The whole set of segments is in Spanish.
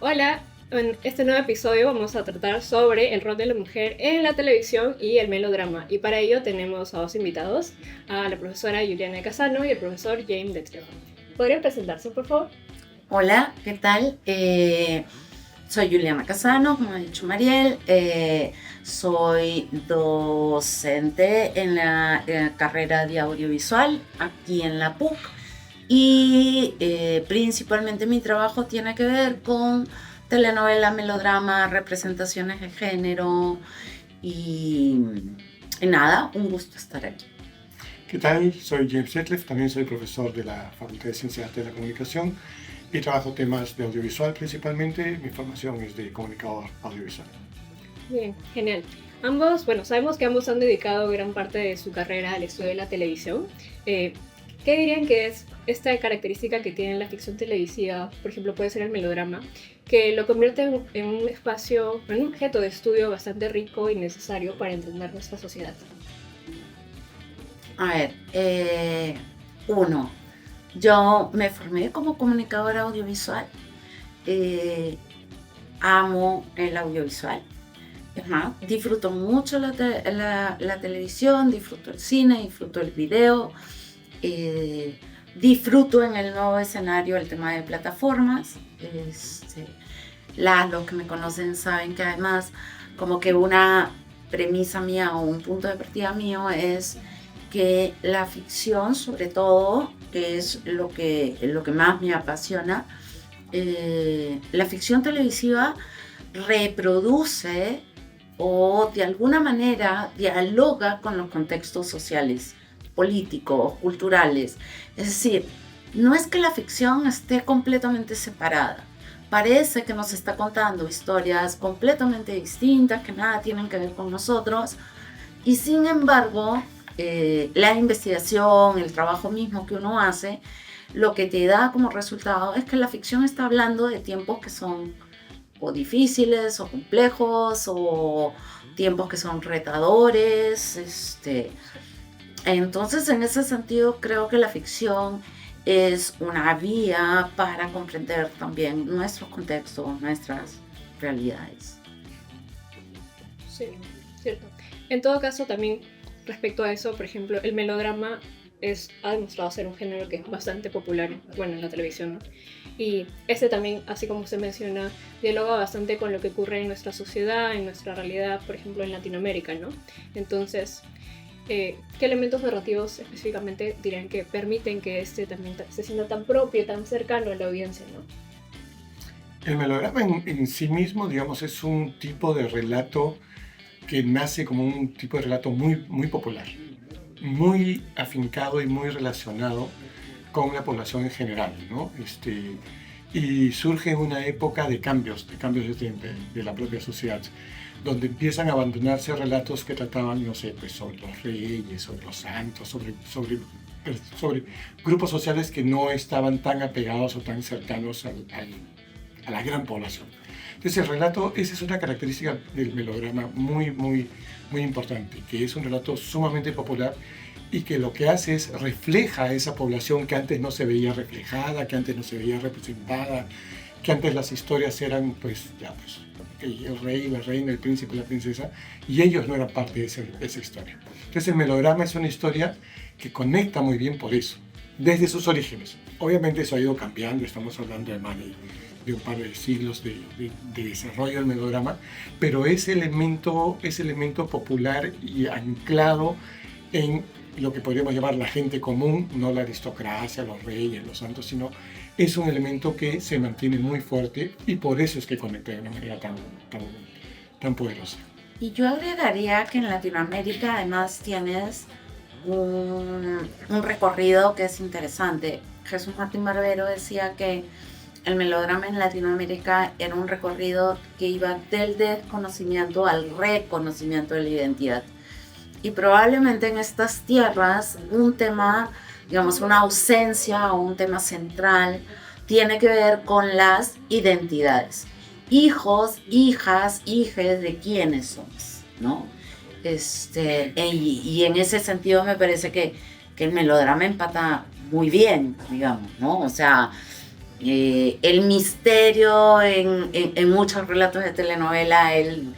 Hola. En este nuevo episodio vamos a tratar sobre el rol de la mujer en la televisión y el melodrama. Y para ello tenemos a dos invitados, a la profesora Juliana Casano y el profesor James Dexter. ¿Podrían presentarse, por favor? Hola, ¿qué tal? Soy Juliana Casano, como ha dicho Mariel. Soy docente en la carrera de audiovisual aquí en la PUC y principalmente mi trabajo tiene que ver con telenovela, melodrama, representaciones de género y nada, un gusto estar aquí. ¿Qué tal? Soy James Detlef, también soy profesor de la Facultad de Ciencias de la Comunicación y trabajo temas de audiovisual principalmente. Mi formación es de comunicador audiovisual. Bien, genial. Ambos, sabemos que ambos han dedicado gran parte de su carrera al estudio de la televisión. ¿Qué dirían que es esta característica que tiene la ficción televisiva, por ejemplo, puede ser el melodrama, que lo convierte en un espacio, en un objeto de estudio bastante rico y necesario para entender nuestra sociedad? A ver, yo me formé como comunicadora audiovisual, amo el audiovisual, es más, disfruto mucho la televisión, disfruto el cine, disfruto el video, disfruto en el nuevo escenario el tema de plataformas. Los que me conocen saben que además como que una premisa mía o un punto de partida mío es que la ficción, sobre todo, que es lo que más me apasiona, la ficción televisiva reproduce o de alguna manera dialoga con los contextos sociales, políticos, culturales. Es decir, no es que la ficción esté completamente separada. Parece que nos está contando historias completamente distintas, que nada tienen que ver con nosotros, y sin embargo, la investigación, el trabajo mismo que uno hace, lo que te da como resultado es que la ficción está hablando de tiempos que son o difíciles o complejos o tiempos que son retadores. Entonces, en ese sentido, creo que la ficción es una vía para comprender también nuestros contextos, nuestras realidades. Sí, cierto. En todo caso, también respecto a eso, por ejemplo, el melodrama ha demostrado ser un género que es bastante popular, en la televisión, ¿no? Y también, así como usted menciona, dialoga bastante con lo que ocurre en nuestra sociedad, en nuestra realidad, por ejemplo, en Latinoamérica, ¿no? Entonces, ¿qué elementos narrativos específicamente dirían que permiten que también se sienta tan propio, tan cercano a la audiencia, ¿no? El melodrama en sí mismo, digamos, es un tipo de relato que nace como un tipo de relato muy, muy popular, muy afincado y muy relacionado con la población en general, ¿no? Y surge en una época de cambios de la propia sociedad, donde empiezan a abandonarse relatos que trataban, no sé, pues sobre los reyes, sobre los santos, sobre grupos sociales que no estaban tan apegados o tan cercanos a la gran población. Entonces el relato, esa es una característica del melodrama muy, muy, muy importante, que es un relato sumamente popular y que lo que hace es refleja a esa población que antes no se veía reflejada, que antes no se veía representada, que antes las historias eran el rey, la reina, el príncipe, la princesa, y ellos no eran parte de esa historia. Entonces el melodrama es una historia que conecta muy bien por eso, desde sus orígenes. Obviamente eso ha ido cambiando, estamos hablando de un par de siglos de desarrollo del melodrama, pero ese elemento popular y anclado en lo que podríamos llamar la gente común, no la aristocracia, los reyes, los santos, sino es un elemento que se mantiene muy fuerte y por eso es que conecta de una manera tan poderosa. Y yo agregaría que en Latinoamérica además tienes un recorrido que es interesante. Jesús Martín Barbero decía que el melodrama en Latinoamérica era un recorrido que iba del desconocimiento al reconocimiento de la identidad. Y probablemente en estas tierras un tema, digamos, una ausencia o un tema central tiene que ver con las identidades. Hijos, hijas, hijes de quiénes somos, ¿no? Y en ese sentido me parece que el melodrama empata muy bien, digamos, ¿no? O sea, el misterio en muchos relatos de telenovela, el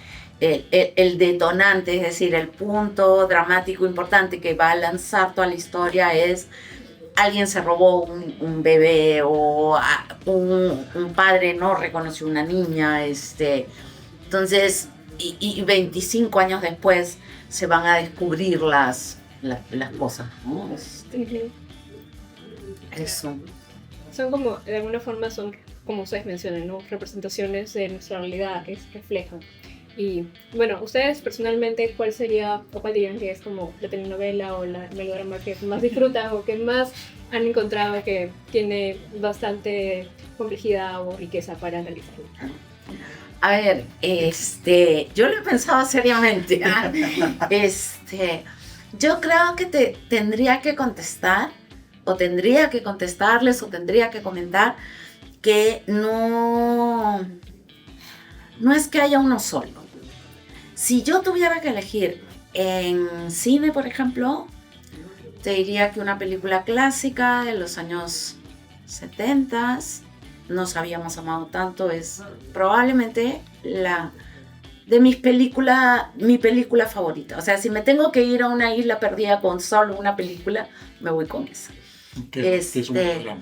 detonante, es decir, el punto dramático importante que va a lanzar toda la historia es alguien se robó un bebé o un padre no reconoció una niña. Entonces, y 25 años después se van a descubrir las cosas, ¿no? Eso. Son como, de alguna forma son, como ustedes mencionan, ¿no? Representaciones de nuestra realidad que se reflejan. Y bueno, ustedes personalmente, ¿cuál sería o cuál dirían que es como la telenovela o la melodrama que más disfrutan o que más han encontrado que tiene bastante complejidad o riqueza para analizar? A ver, yo lo he pensado seriamente. Yo creo que te tendría que contestar, o tendría que contestarles, o tendría que comentar que no es que haya uno solo. Si yo tuviera que elegir en cine, por ejemplo, te diría que una película clásica de los años 70, Nos habíamos amado tanto, es probablemente mi película favorita. O sea, si me tengo que ir a una isla perdida con solo una película, me voy con esa. Que es un melodrama.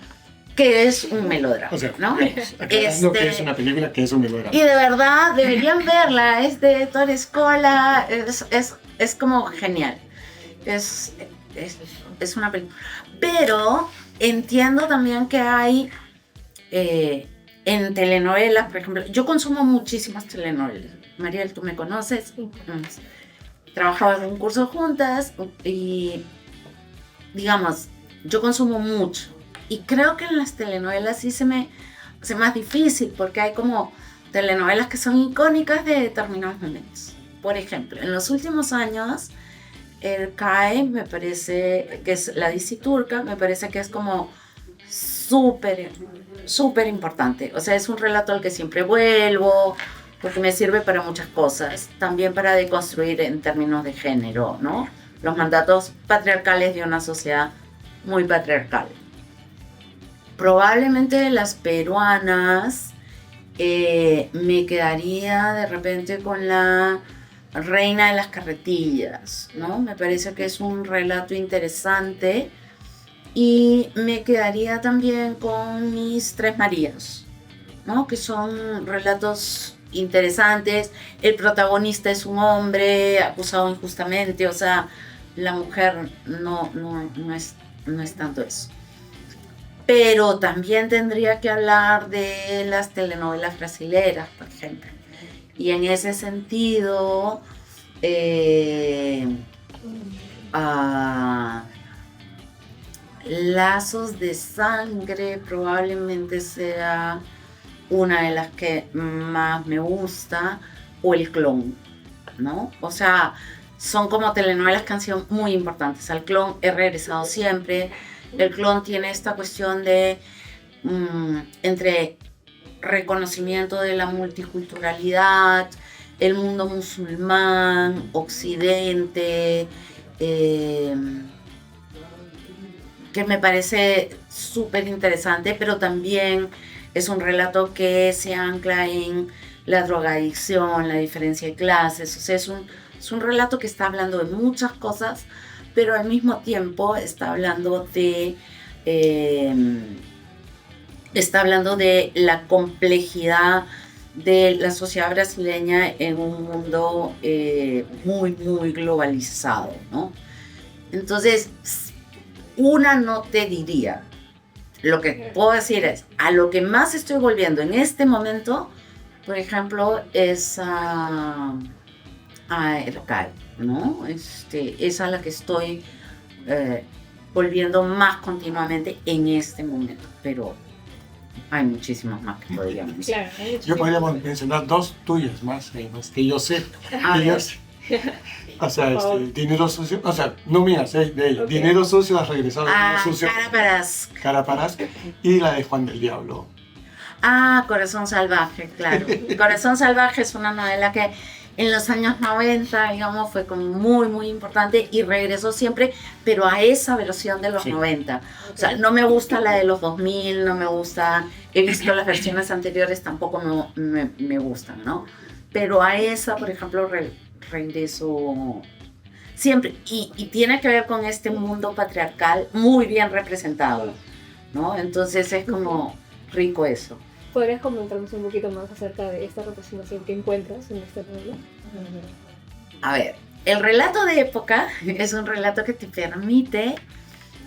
Que es un melodrama, O sea, ¿no? aclarando que es una película que es un melodrama. Y de verdad, deberían verla. Es de Ettore Scola, es como genial. Es una película. Pero entiendo también que hay en telenovelas, por ejemplo, yo consumo muchísimas telenovelas. Mariel, tú me conoces, trabajamos en un curso juntas y, digamos, yo consumo mucho. Y creo que en las telenovelas sí se me hace más difícil porque hay como telenovelas que son icónicas de determinados momentos. Por ejemplo, en los últimos años, el CAE, me parece que es la DC turca, me parece que es como súper importante. O sea, es un relato al que siempre vuelvo, porque me sirve para muchas cosas. También para deconstruir en términos de género, ¿no? Los mandatos patriarcales de una sociedad muy patriarcal. Probablemente las peruanas me quedaría de repente con la Reina de las Carretillas, ¿no? Me parece que es un relato interesante. Y me quedaría también con mis Tres Marías, ¿no? Que son relatos interesantes. El protagonista es un hombre acusado injustamente, o sea, la mujer no es tanto eso. Pero también tendría que hablar de las telenovelas brasileras, por ejemplo. Y en ese sentido, Lazos de Sangre probablemente sea una de las que más me gusta, o El Clon, ¿no? O sea, son como telenovelas que han sido muy importantes. Al Clon he regresado siempre. El Clon tiene esta cuestión de entre reconocimiento de la multiculturalidad, el mundo musulmán, Occidente, que me parece súper interesante, pero también es un relato que se ancla en la drogadicción, la diferencia de clases. O sea, es un relato que está hablando de muchas cosas, pero al mismo tiempo está hablando de la complejidad de la sociedad brasileña en un mundo muy globalizado, ¿no? Entonces, una no te diría. Lo que puedo decir es, a lo que más estoy volviendo en este momento, por ejemplo, es a El CAE, ¿no? Es a la que estoy volviendo más continuamente en este momento, pero hay muchísimas más que podríamos. Claro, yo podría mencionar dos tuyas más que yo sé. O sea, Dinero Sucio, o sea, no mías, de ella. Okay. Dinero Sucio, has regresado. Dinero Sucio. Cara Parasca. Y la de Juan del Diablo. Corazón Salvaje, claro. Corazón Salvaje es una novela que en los años 90, digamos, fue como muy, muy importante y regresó siempre, pero a esa versión de los 90. O sea, no me gusta la de los 2000, no me gusta, he visto las versiones anteriores, tampoco me gustan, ¿no? Pero a esa, por ejemplo, regreso siempre. Y tiene que ver con este mundo patriarcal muy bien representado, ¿no? Entonces es como rico eso. ¿Podrías comentarnos un poquito más acerca de esta representación que encuentras en esta novela? A ver, el relato de época es un relato que te permite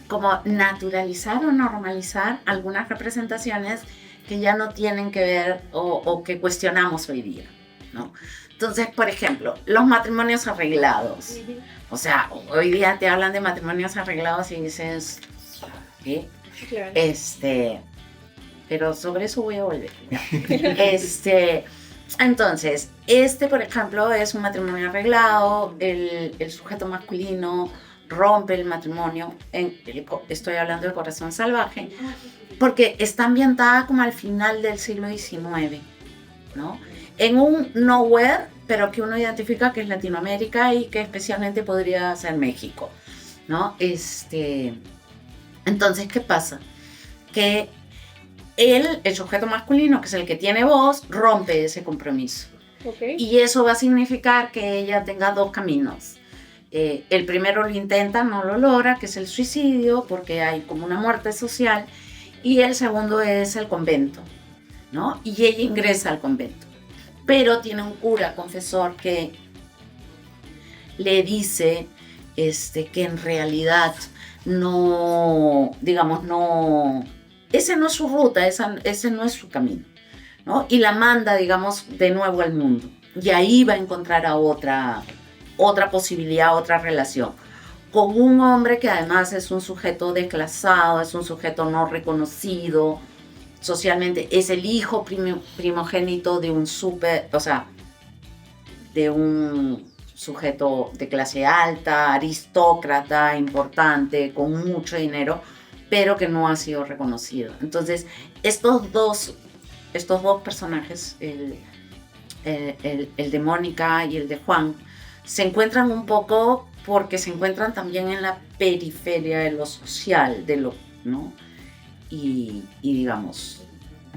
como naturalizar o normalizar algunas representaciones que ya no tienen que ver o que cuestionamos hoy día, ¿no? Entonces, por ejemplo, los matrimonios arreglados. O sea, hoy día te hablan de matrimonios arreglados y dices, ¿qué? Claro. Pero sobre eso voy a volver. Entonces, por ejemplo, es un matrimonio arreglado, el sujeto masculino rompe el matrimonio, estoy hablando del Corazón Salvaje, porque está ambientada como al final del siglo XIX, ¿no? En un nowhere, pero que uno identifica que es Latinoamérica y que especialmente podría ser México, ¿no? Entonces, ¿qué pasa? Que él, el sujeto masculino, que es el que tiene voz, rompe ese compromiso. Okay. Y eso va a significar que ella tenga dos caminos. El primero lo intenta, no lo logra, que es el suicidio, porque hay como una muerte social. Y el segundo es el convento, ¿no? Y ella ingresa al convento. Pero tiene un cura, confesor, que le dice que en realidad no, digamos, no... Esa no es su ruta, ese no es su camino, ¿no? Y la manda, digamos, de nuevo al mundo. Y ahí va a encontrar a otra posibilidad, otra relación. Con un hombre que además es un sujeto desclasado, es un sujeto no reconocido socialmente. Es el hijo primogénito de un de un sujeto de clase alta, aristócrata, importante, con mucho dinero, pero que no ha sido reconocido. Entonces, estos dos personajes, el de Mónica y el de Juan, se encuentran un poco porque se encuentran también en la periferia de lo social, ¿no? Y digamos,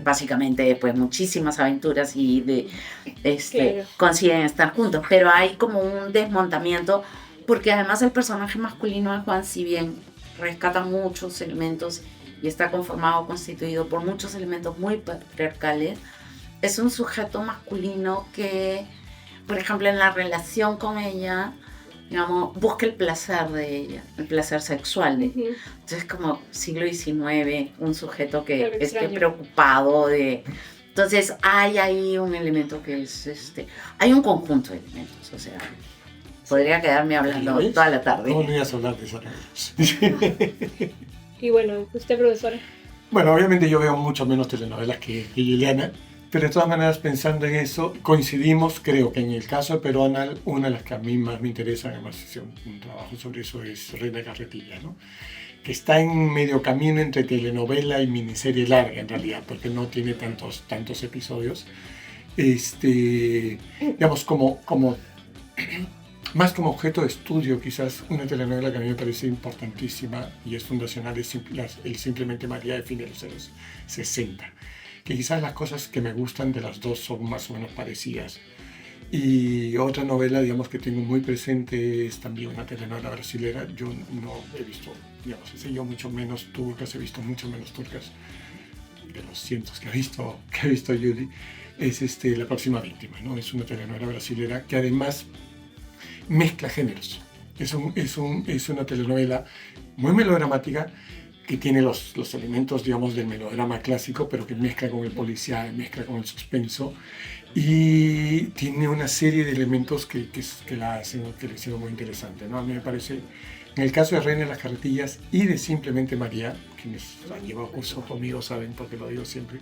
básicamente pues muchísimas aventuras y Claro. consiguen estar juntos, pero hay como un desmontamiento porque además el personaje masculino de Juan, si bien rescata muchos elementos y está constituido por muchos elementos muy patriarcales, es un sujeto masculino que, por ejemplo, en la relación con ella, digamos, busca el placer de ella, el placer sexual de ella. Entonces, como siglo XIX, un sujeto que esté preocupado de... Entonces, hay ahí un elemento que es... hay un conjunto de elementos, o sea... Podría quedarme hablando toda la tarde. No ibas a hablar de eso. Y bueno, ¿usted, profesora? Bueno, obviamente yo veo mucho menos telenovelas que Liliana, pero de todas maneras pensando en eso, coincidimos, creo que en el caso de Peruana, una de las que a mí más me interesa, además hice un trabajo sobre eso, es Reina Carretilla, ¿no? Que está en medio camino entre telenovela y miniserie larga en realidad, porque no tiene tantos episodios. Digamos, más como objeto de estudio, quizás una telenovela que a mí me parece importantísima y es fundacional es Simplemente María de fines de los años 60. Que quizás las cosas que me gustan de las dos son más o menos parecidas. Y otra novela, digamos, que tengo muy presente es también una telenovela brasilera. Yo no he visto, digamos, he seguido mucho menos turcas, he visto mucho menos turcas de los cientos que ha visto Judy. Es La próxima víctima, ¿no? Es una telenovela brasilera que además mezcla géneros. Es una telenovela muy melodramática que tiene los elementos, digamos, del melodrama clásico, pero que mezcla con el policial, mezcla con el suspenso y tiene una serie de elementos que le hicieron muy interesante, ¿no? A mí me parece, en el caso de Reina de las Carretillas y de Simplemente María, quienes han llevado curso conmigo saben porque lo digo siempre,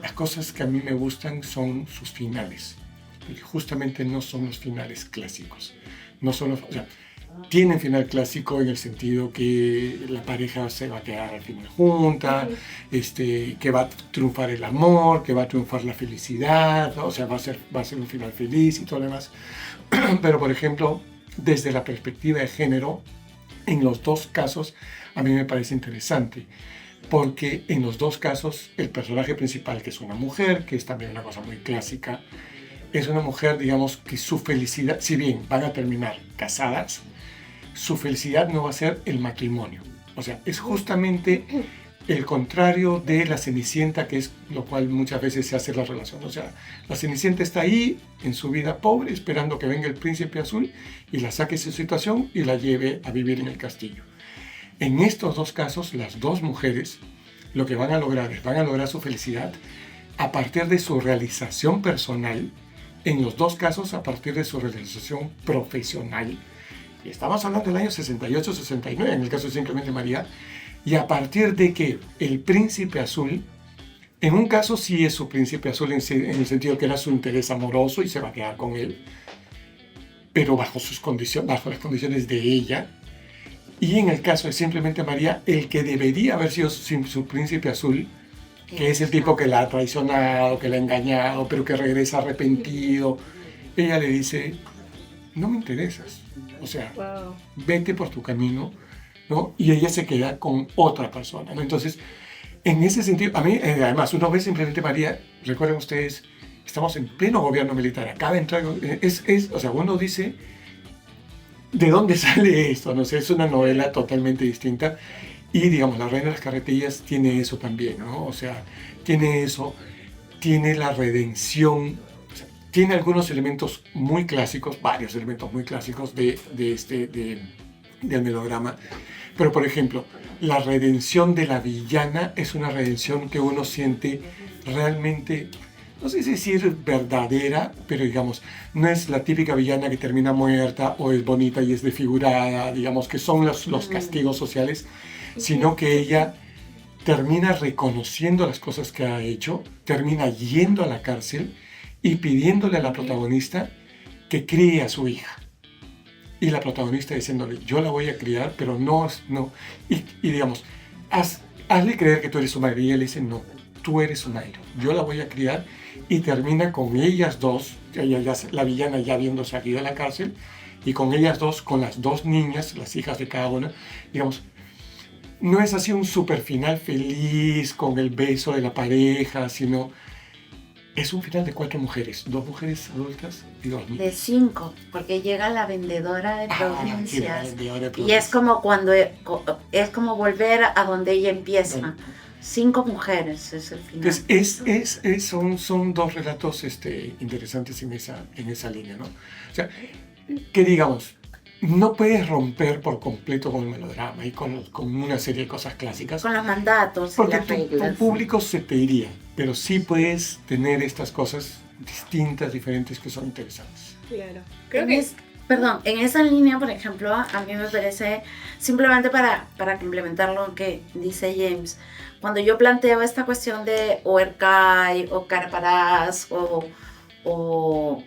las cosas que a mí me gustan son sus finales, porque justamente no son los finales clásicos. No son tienen final clásico en el sentido que la pareja se va a quedar al final junta, que va a triunfar el amor, que va a triunfar la felicidad, ¿no? O sea, va a ser un final feliz y todo lo demás. Pero, por ejemplo, desde la perspectiva de género, en los dos casos, a mí me parece interesante, porque en los dos casos, el personaje principal, que es una mujer, que es también una cosa muy clásica, es una mujer, digamos, que su felicidad, si bien van a terminar casadas, su felicidad no va a ser el matrimonio. O sea, es justamente el contrario de la Cenicienta, que es lo cual muchas veces se hace la relación. O sea, la Cenicienta está ahí en su vida pobre, esperando que venga el príncipe azul y la saque de su situación y la lleve a vivir en el castillo. En estos dos casos, las dos mujeres lo que van a lograr es, van a lograr su felicidad a partir de su realización personal, en los dos casos a partir de su realización profesional. Y estamos hablando del año 68-69, en el caso de Simplemente María, y a partir de que el príncipe azul, en un caso sí es su príncipe azul en el sentido que era su interés amoroso y se va a quedar con él, pero bajo las condiciones de ella. Y en el caso de Simplemente María, el que debería haber sido su príncipe azul, que es el tipo que la ha traicionado, que la ha engañado, pero que regresa arrepentido, ella le dice, no me interesas, o sea, vete por tu camino, ¿no? Y ella se queda con otra persona, ¿no? Entonces, en ese sentido, a mí, además, uno ve Simplemente María, recuerden ustedes, estamos en pleno gobierno militar, acaba de entrar, o sea, uno dice, ¿de dónde sale esto? No sé, es una novela totalmente distinta. Y, digamos, La Reina de las Carretillas tiene eso también, ¿no? O sea, tiene eso, tiene la redención, o sea, tiene algunos elementos muy clásicos, varios elementos muy clásicos del melodrama. Pero, por ejemplo, la redención de la villana es una redención que uno siente realmente, no sé si decir verdadera, pero digamos, no es la típica villana que termina muerta o es bonita y es desfigurada, digamos, que son los castigos sociales, sino que ella termina reconociendo las cosas que ha hecho, termina yendo a la cárcel y pidiéndole a la protagonista que críe a su hija. Y la protagonista diciéndole, yo la voy a criar, pero no. Y digamos, hazle creer que tú eres su madre. Y ella le dice, no, tú eres su madre, yo la voy a criar. Y termina con ellas dos, la villana ya habiendo salido de la cárcel, y con ellas dos, con las dos niñas, las hijas de cada una, digamos, no es así un super final feliz con el beso de la pareja, sino es un final de 4 mujeres, 2 mujeres adultas y 2 niños. De 5, porque llega la vendedora de provincias. Y es como es como volver a donde ella empieza. 5 mujeres es el final. Entonces, son 2 relatos interesantes en esa línea, ¿no? O sea, que digamos, no puedes romper por completo con el melodrama y con una serie de cosas clásicas. Con los mandatos porque y las reglas. Tu público se te iría, pero sí puedes tener estas cosas distintas, diferentes, que son interesantes. Claro. Creo que en esa línea, por ejemplo, a mí me parece, simplemente para complementar lo que dice James, cuando yo planteo esta cuestión de o Ercay o Carparás o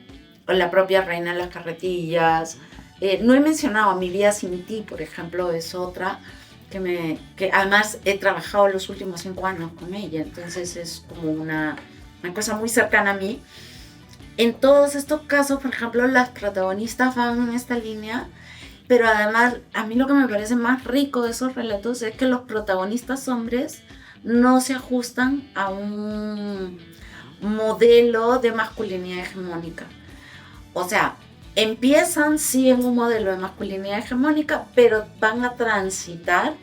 la propia Reina de las Carretillas, no he mencionado Mi vida sin ti, por ejemplo, es otra que además he trabajado los últimos 5 años con ella, entonces es como una cosa muy cercana a mí. En todos estos casos, por ejemplo, las protagonistas van en esta línea, pero además a mí lo que me parece más rico de esos relatos es que los protagonistas hombres no se ajustan a un modelo de masculinidad hegemónica. O sea, empiezan sí en un modelo de masculinidad hegemónica, pero van a transitar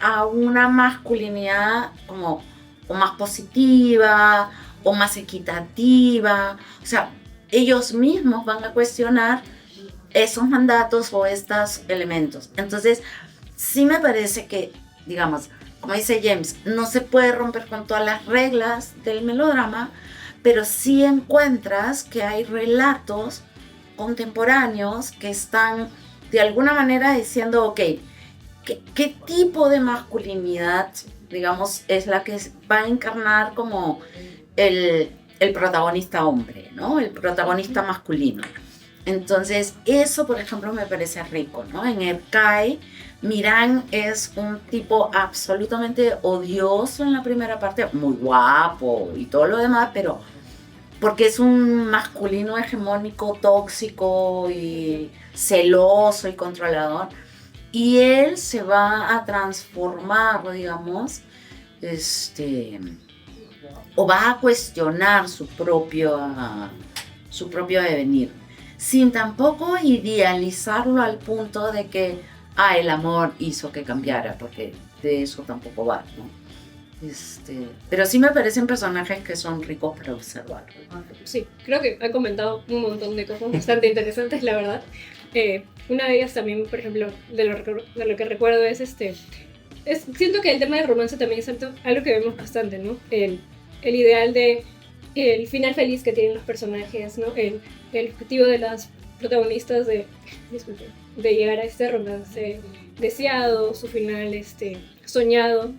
a una masculinidad como o más positiva o más equitativa. O sea, ellos mismos van a cuestionar esos mandatos o estos elementos. Entonces, sí me parece que, digamos, como dice James, no se puede romper con todas las reglas del melodrama, pero sí encuentras que hay relatos contemporáneos que están de alguna manera diciendo, ok, ¿qué tipo de masculinidad, digamos, es la que va a encarnar como el protagonista hombre, ¿no? El protagonista masculino. Entonces, eso, por ejemplo, me parece rico, ¿no? En el Kai, Miran es un tipo absolutamente odioso en la primera parte, muy guapo y todo lo demás, pero porque es un masculino hegemónico, tóxico y celoso y controlador. Y él se va a transformar, digamos, o va a cuestionar su propio devenir, sin tampoco idealizarlo al punto de que el amor hizo que cambiara, porque de eso tampoco va, ¿no? Pero sí me parecen personajes que son ricos para observar. Sí, creo que han comentado un montón de cosas bastante interesantes, la verdad. Una de ellas también, por ejemplo, de lo que recuerdo es siento que el tema del romance también es algo que vemos bastante, ¿no? El ideal de el final feliz que tienen los personajes, ¿no? El objetivo de las protagonistas de llegar a este romance deseado, su final soñado.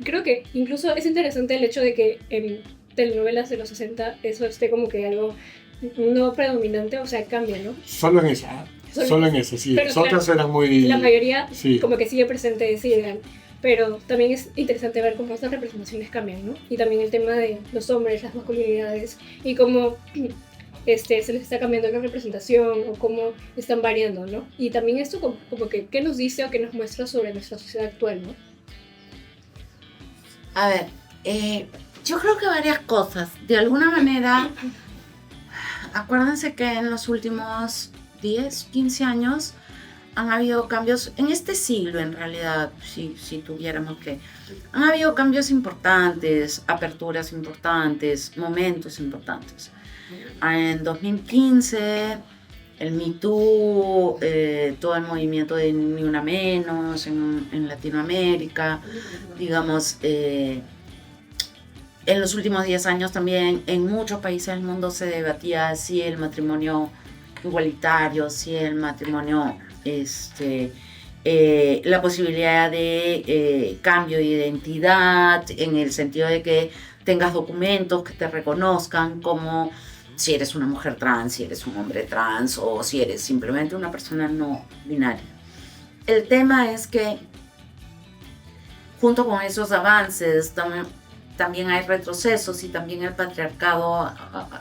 Creo que incluso es interesante el hecho de que en telenovelas de los 60 eso esté como que algo no predominante, o sea, cambia, ¿no? Solo en esa. Solo en esa, sí. Las otras eran muy... La mayoría como que sigue presente ese ideal. Pero también es interesante ver cómo estas representaciones cambian, ¿no? Y también el tema de los hombres, las masculinidades y cómo se les está cambiando la representación o cómo están variando, ¿no? Y también esto como que qué nos dice o qué nos muestra sobre nuestra sociedad actual, ¿no? A ver, yo creo que varias cosas. De alguna manera, acuérdense que en los últimos 10, 15 años han habido cambios, en este siglo en realidad, si tuviéramos que, han habido cambios importantes, aperturas importantes, momentos importantes. En 2015, el Me Too, todo el movimiento de Ni Una Menos en Latinoamérica, digamos, en los últimos 10 años también en muchos países del mundo se debatía si el matrimonio igualitario, si el matrimonio, la posibilidad de cambio de identidad en el sentido de que tengas documentos que te reconozcan como si eres una mujer trans, si eres un hombre trans o si eres simplemente una persona no binaria. El tema es que junto con esos avances también hay retrocesos y también el patriarcado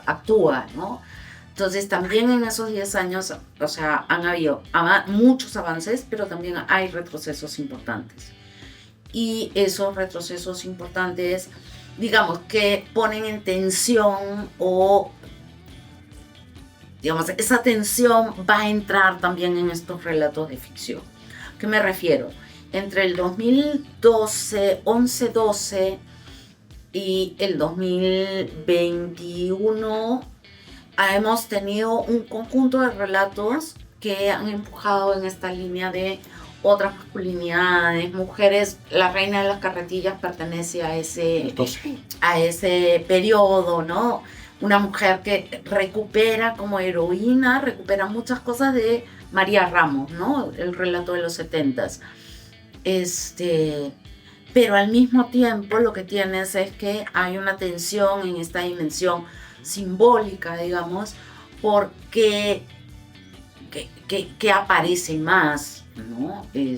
actúa, ¿no? Entonces también en esos 10 años, o sea, han habido muchos avances, pero también hay retrocesos importantes. Y esos retrocesos importantes, digamos, que ponen en tensión o, digamos, esa tensión va a entrar también en estos relatos de ficción. ¿A qué me refiero? Entre el 2012, 11-12 y el 2021 hemos tenido un conjunto de relatos que han empujado en esta línea de otras masculinidades, mujeres. La Reina de las Carretillas pertenece a ese periodo, ¿no? Una mujer que recupera como heroína, recupera muchas cosas de María Ramos, ¿no? El relato de los 70s. Pero al mismo tiempo lo que tienes es que hay una tensión en esta dimensión simbólica, digamos, porque que aparece más, ¿no? Y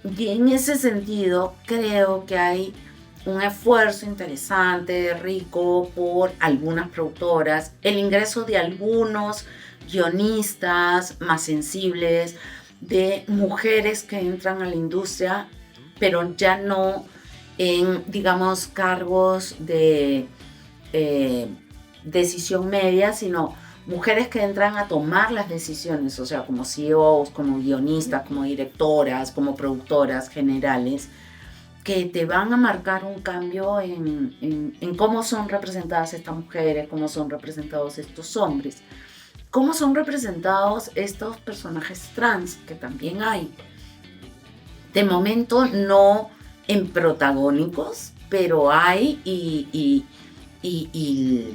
en ese sentido creo que hay un esfuerzo interesante, rico, por algunas productoras, el ingreso de algunos guionistas más sensibles, de mujeres que entran a la industria, pero ya no en, digamos, cargos de decisión media, sino mujeres que entran a tomar las decisiones, o sea, como CEOs, como guionistas, como directoras, como productoras generales, que te van a marcar un cambio en cómo son representadas estas mujeres, cómo son representados estos hombres, cómo son representados estos personajes trans, que también hay. De momento no en protagónicos, pero hay y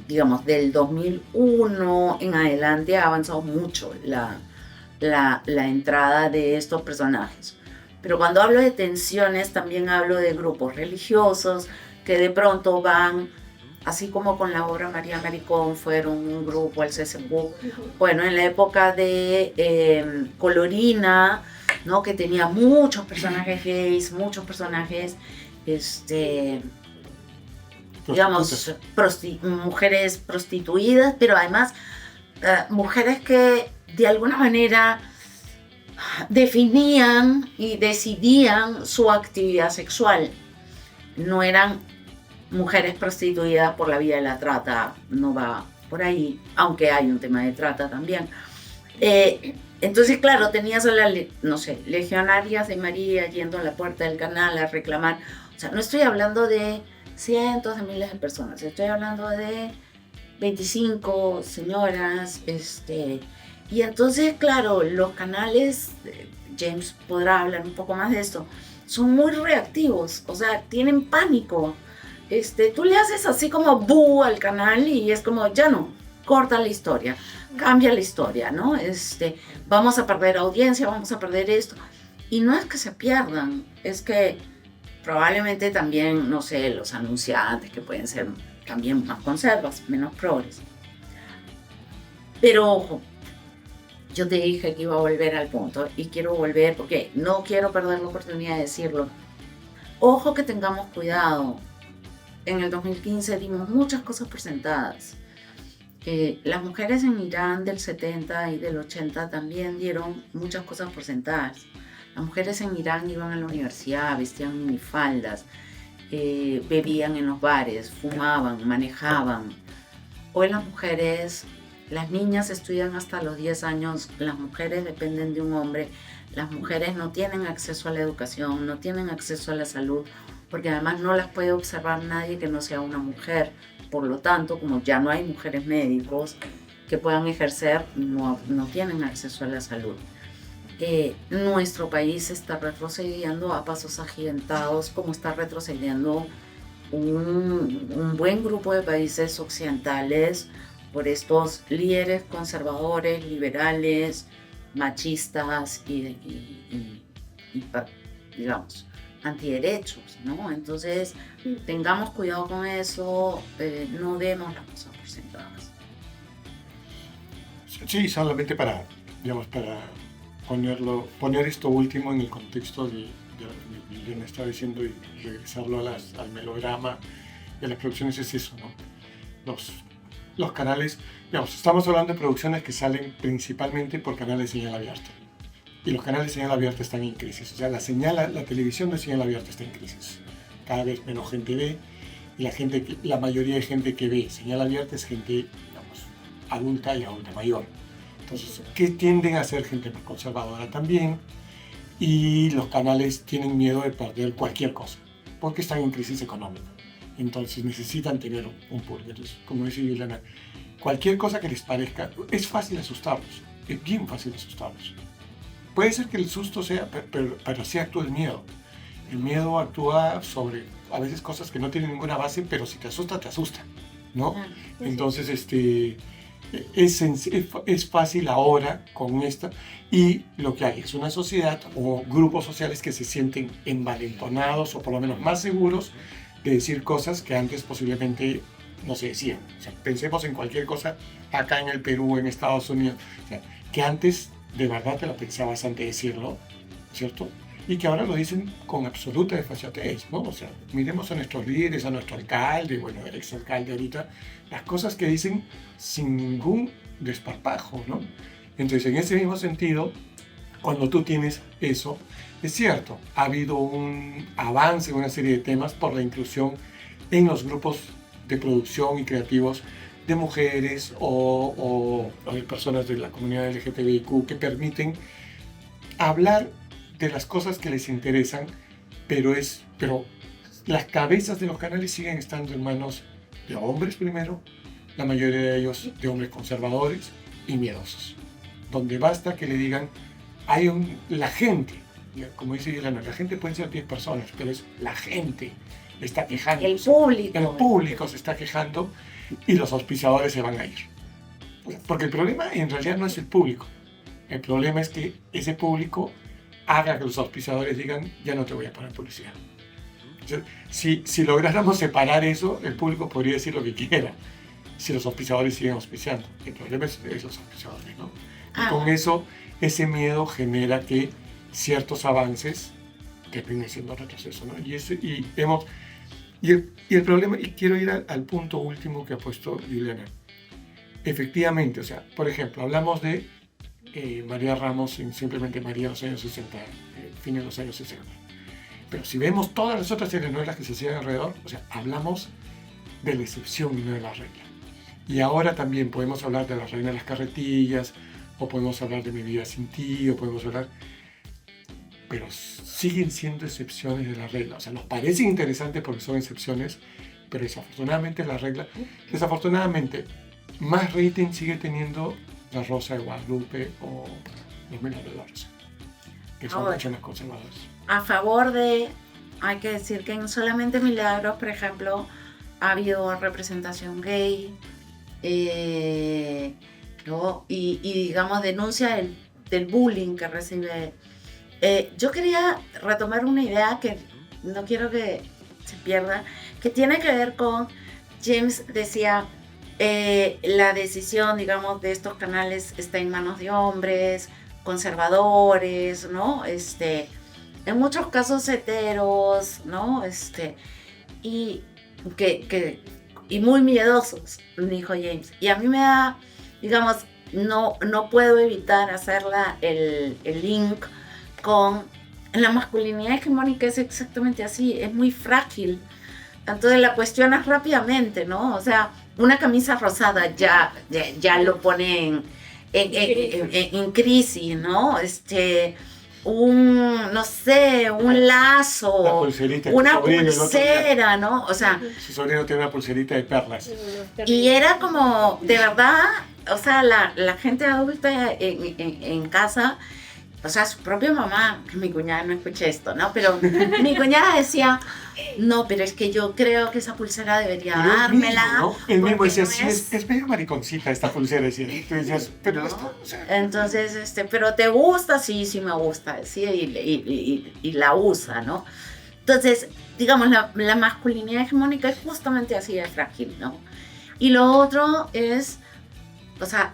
digamos, del 2001 en adelante ha avanzado mucho la entrada de estos personajes. Pero cuando hablo de tensiones también hablo de grupos religiosos que de pronto van así como con la obra María Maricón fueron un grupo, el CCQ. Bueno, en la época de Colorina, ¿no? Que tenía muchos personajes gays, muchos personajes, digamos, mujeres prostituidas, pero además mujeres que de alguna manera definían y decidían su actividad sexual. No eran mujeres prostituidas por la vía de la trata, no va por ahí, aunque hay un tema de trata también. Entonces, claro, tenías a las, no sé, legionarias de María yendo a la puerta del canal a reclamar. O sea, no estoy hablando de cientos de miles de personas, estoy hablando de 25 señoras, y entonces, claro, los canales, James podrá hablar un poco más de esto, son muy reactivos, o sea, tienen pánico. Tú le haces así como bu al canal y es como, ya no, corta la historia, cambia la historia, ¿no? Vamos a perder audiencia, vamos a perder esto. Y no es que se pierdan, es que probablemente también, no sé, los anunciantes que pueden ser también más conservas, menos progres. Pero ojo, yo te dije que iba a volver al punto y quiero volver porque no quiero perder la oportunidad de decirlo. Ojo que tengamos cuidado. En el 2015 dimos muchas cosas por sentadas. Las mujeres en Irán del 70 y del 80 también dieron muchas cosas por sentadas. Las mujeres en Irán iban a la universidad, vestían minifaldas, bebían en los bares, fumaban, manejaban. Hoy las mujeres, las niñas estudian hasta los 10 años, las mujeres dependen de un hombre, las mujeres no tienen acceso a la educación, no tienen acceso a la salud, porque además no las puede observar nadie que no sea una mujer. Por lo tanto, como ya no hay mujeres médicos que puedan ejercer, no tienen acceso a la salud. Nuestro país está retrocediendo a pasos agigantados, como está retrocediendo un buen grupo de países occidentales por estos líderes conservadores, liberales, machistas y digamos, antiderechos, ¿no? Entonces, tengamos cuidado con eso, no demos las cosas por sentadas. Sí, solamente para poner esto último en el contexto de lo que me estaba diciendo y regresarlo al melodrama y a las producciones es eso, ¿no? Los canales, digamos, estamos hablando de producciones que salen principalmente por canales de señal abierta. Y los canales de señal abierta están en crisis. O sea, la televisión de señal abierta está en crisis. Cada vez menos gente ve y la mayoría de gente que ve señal abierta es gente, digamos, adulta y adulta mayor. Entonces, que tienden a ser gente más conservadora también, y los canales tienen miedo de perder cualquier cosa, porque están en crisis económica. Entonces necesitan tener un público. Entonces, como dice Juliana, cualquier cosa que les parezca, es fácil asustarlos, es bien fácil asustarlos. Puede ser que el susto sea, pero sí actúa el miedo. El miedo actúa sobre, a veces, cosas que no tienen ninguna base, pero si te asusta, ¿no? Entonces, es fácil ahora con esta, y lo que hay es una sociedad o grupos sociales que se sienten envalentonados o por lo menos más seguros de decir cosas que antes posiblemente no se decían. O sea, pensemos en cualquier cosa acá en el Perú, en Estados Unidos, o sea, que antes de verdad te lo pensabas antes de decirlo, ¿cierto? Y que ahora lo dicen con absoluta desfachatez, ¿no? O sea, miremos a nuestros líderes, a nuestro alcalde, bueno, el exalcalde ahorita, las cosas que dicen sin ningún desparpajo, ¿no? Entonces, en ese mismo sentido, cuando tú tienes eso, es cierto, ha habido un avance en una serie de temas por la inclusión en los grupos de producción y creativos de mujeres o de personas de la comunidad LGTBIQ que permiten hablar de las cosas que les interesan, pero las cabezas de los canales siguen estando en manos de hombres primero, la mayoría de ellos de hombres conservadores y miedosos, donde basta que le digan, la gente, como dice Yelena, la gente puede ser 10 personas, pero es la gente está quejando. El público. El público se está quejando y los auspiciadores se van a ir. Porque el problema en realidad no es el público. El problema es que ese público haga que los auspiciadores digan, ya no te voy a poner publicidad. Si lográramos separar eso, el público podría decir lo que quiera, si los auspiciadores siguen auspiciando. El problema es los auspiciadores, ¿no? Y con eso, ese miedo genera que ciertos avances terminen siendo retroceso, ¿no? Y el problema, y quiero ir al punto último que ha puesto Liliana. Efectivamente, o sea, por ejemplo, hablamos de María Ramos, simplemente María en los años 60, fines de los años 60. Pero si vemos todas las otras telenovelas que se hacían alrededor, o sea, hablamos de la excepción y no de la regla. Y ahora también podemos hablar de La Reina de las Carretillas, o podemos hablar de Mi Vida Sin Ti, o podemos hablar... Pero siguen siendo excepciones de la regla. O sea, nos parecen interesantes porque son excepciones, pero desafortunadamente la regla... Desafortunadamente, más rating sigue teniendo La Rosa de Guadalupe o Los Merodeadores, que son mucho más conservadores. A favor de... Hay que decir que en Solamente Milagros, por ejemplo, ha habido representación gay, ¿no? y digamos, denuncia del bullying que recibe. Yo quería retomar una idea que no quiero que se pierda, que tiene que ver con, James decía, la decisión, digamos, de estos canales está en manos de hombres, conservadores, ¿no? En muchos casos heteros, ¿no? Y muy miedosos, dijo James. Y a mí me da, digamos, no puedo evitar hacer el link con la masculinidad hegemónica. Es exactamente así, es muy frágil. Entonces la cuestionas rápidamente, ¿no? O sea, una camisa rosada ya lo pone en crisis, ¿no? Un lazo, una pulsera, ¿no? O sea, su sobrino tiene una pulserita de perlas. Y era como, de verdad, o sea, la gente adulta en casa, o sea, su propia mamá, que mi cuñada no escuché esto, ¿no? Pero mi cuñada decía, no, pero es que yo creo que esa pulsera debería dármela. Mismo, ¿no? Él mismo decía, sí, es medio mariconcita esta pulsera. Decía, y tú decías, pero no, esto, o sea, entonces, pero ¿te gusta? Sí, me gusta, sí, y la usa, ¿no? Entonces, digamos, la masculinidad hegemónica es justamente así de frágil, ¿no? Y lo otro es, o sea,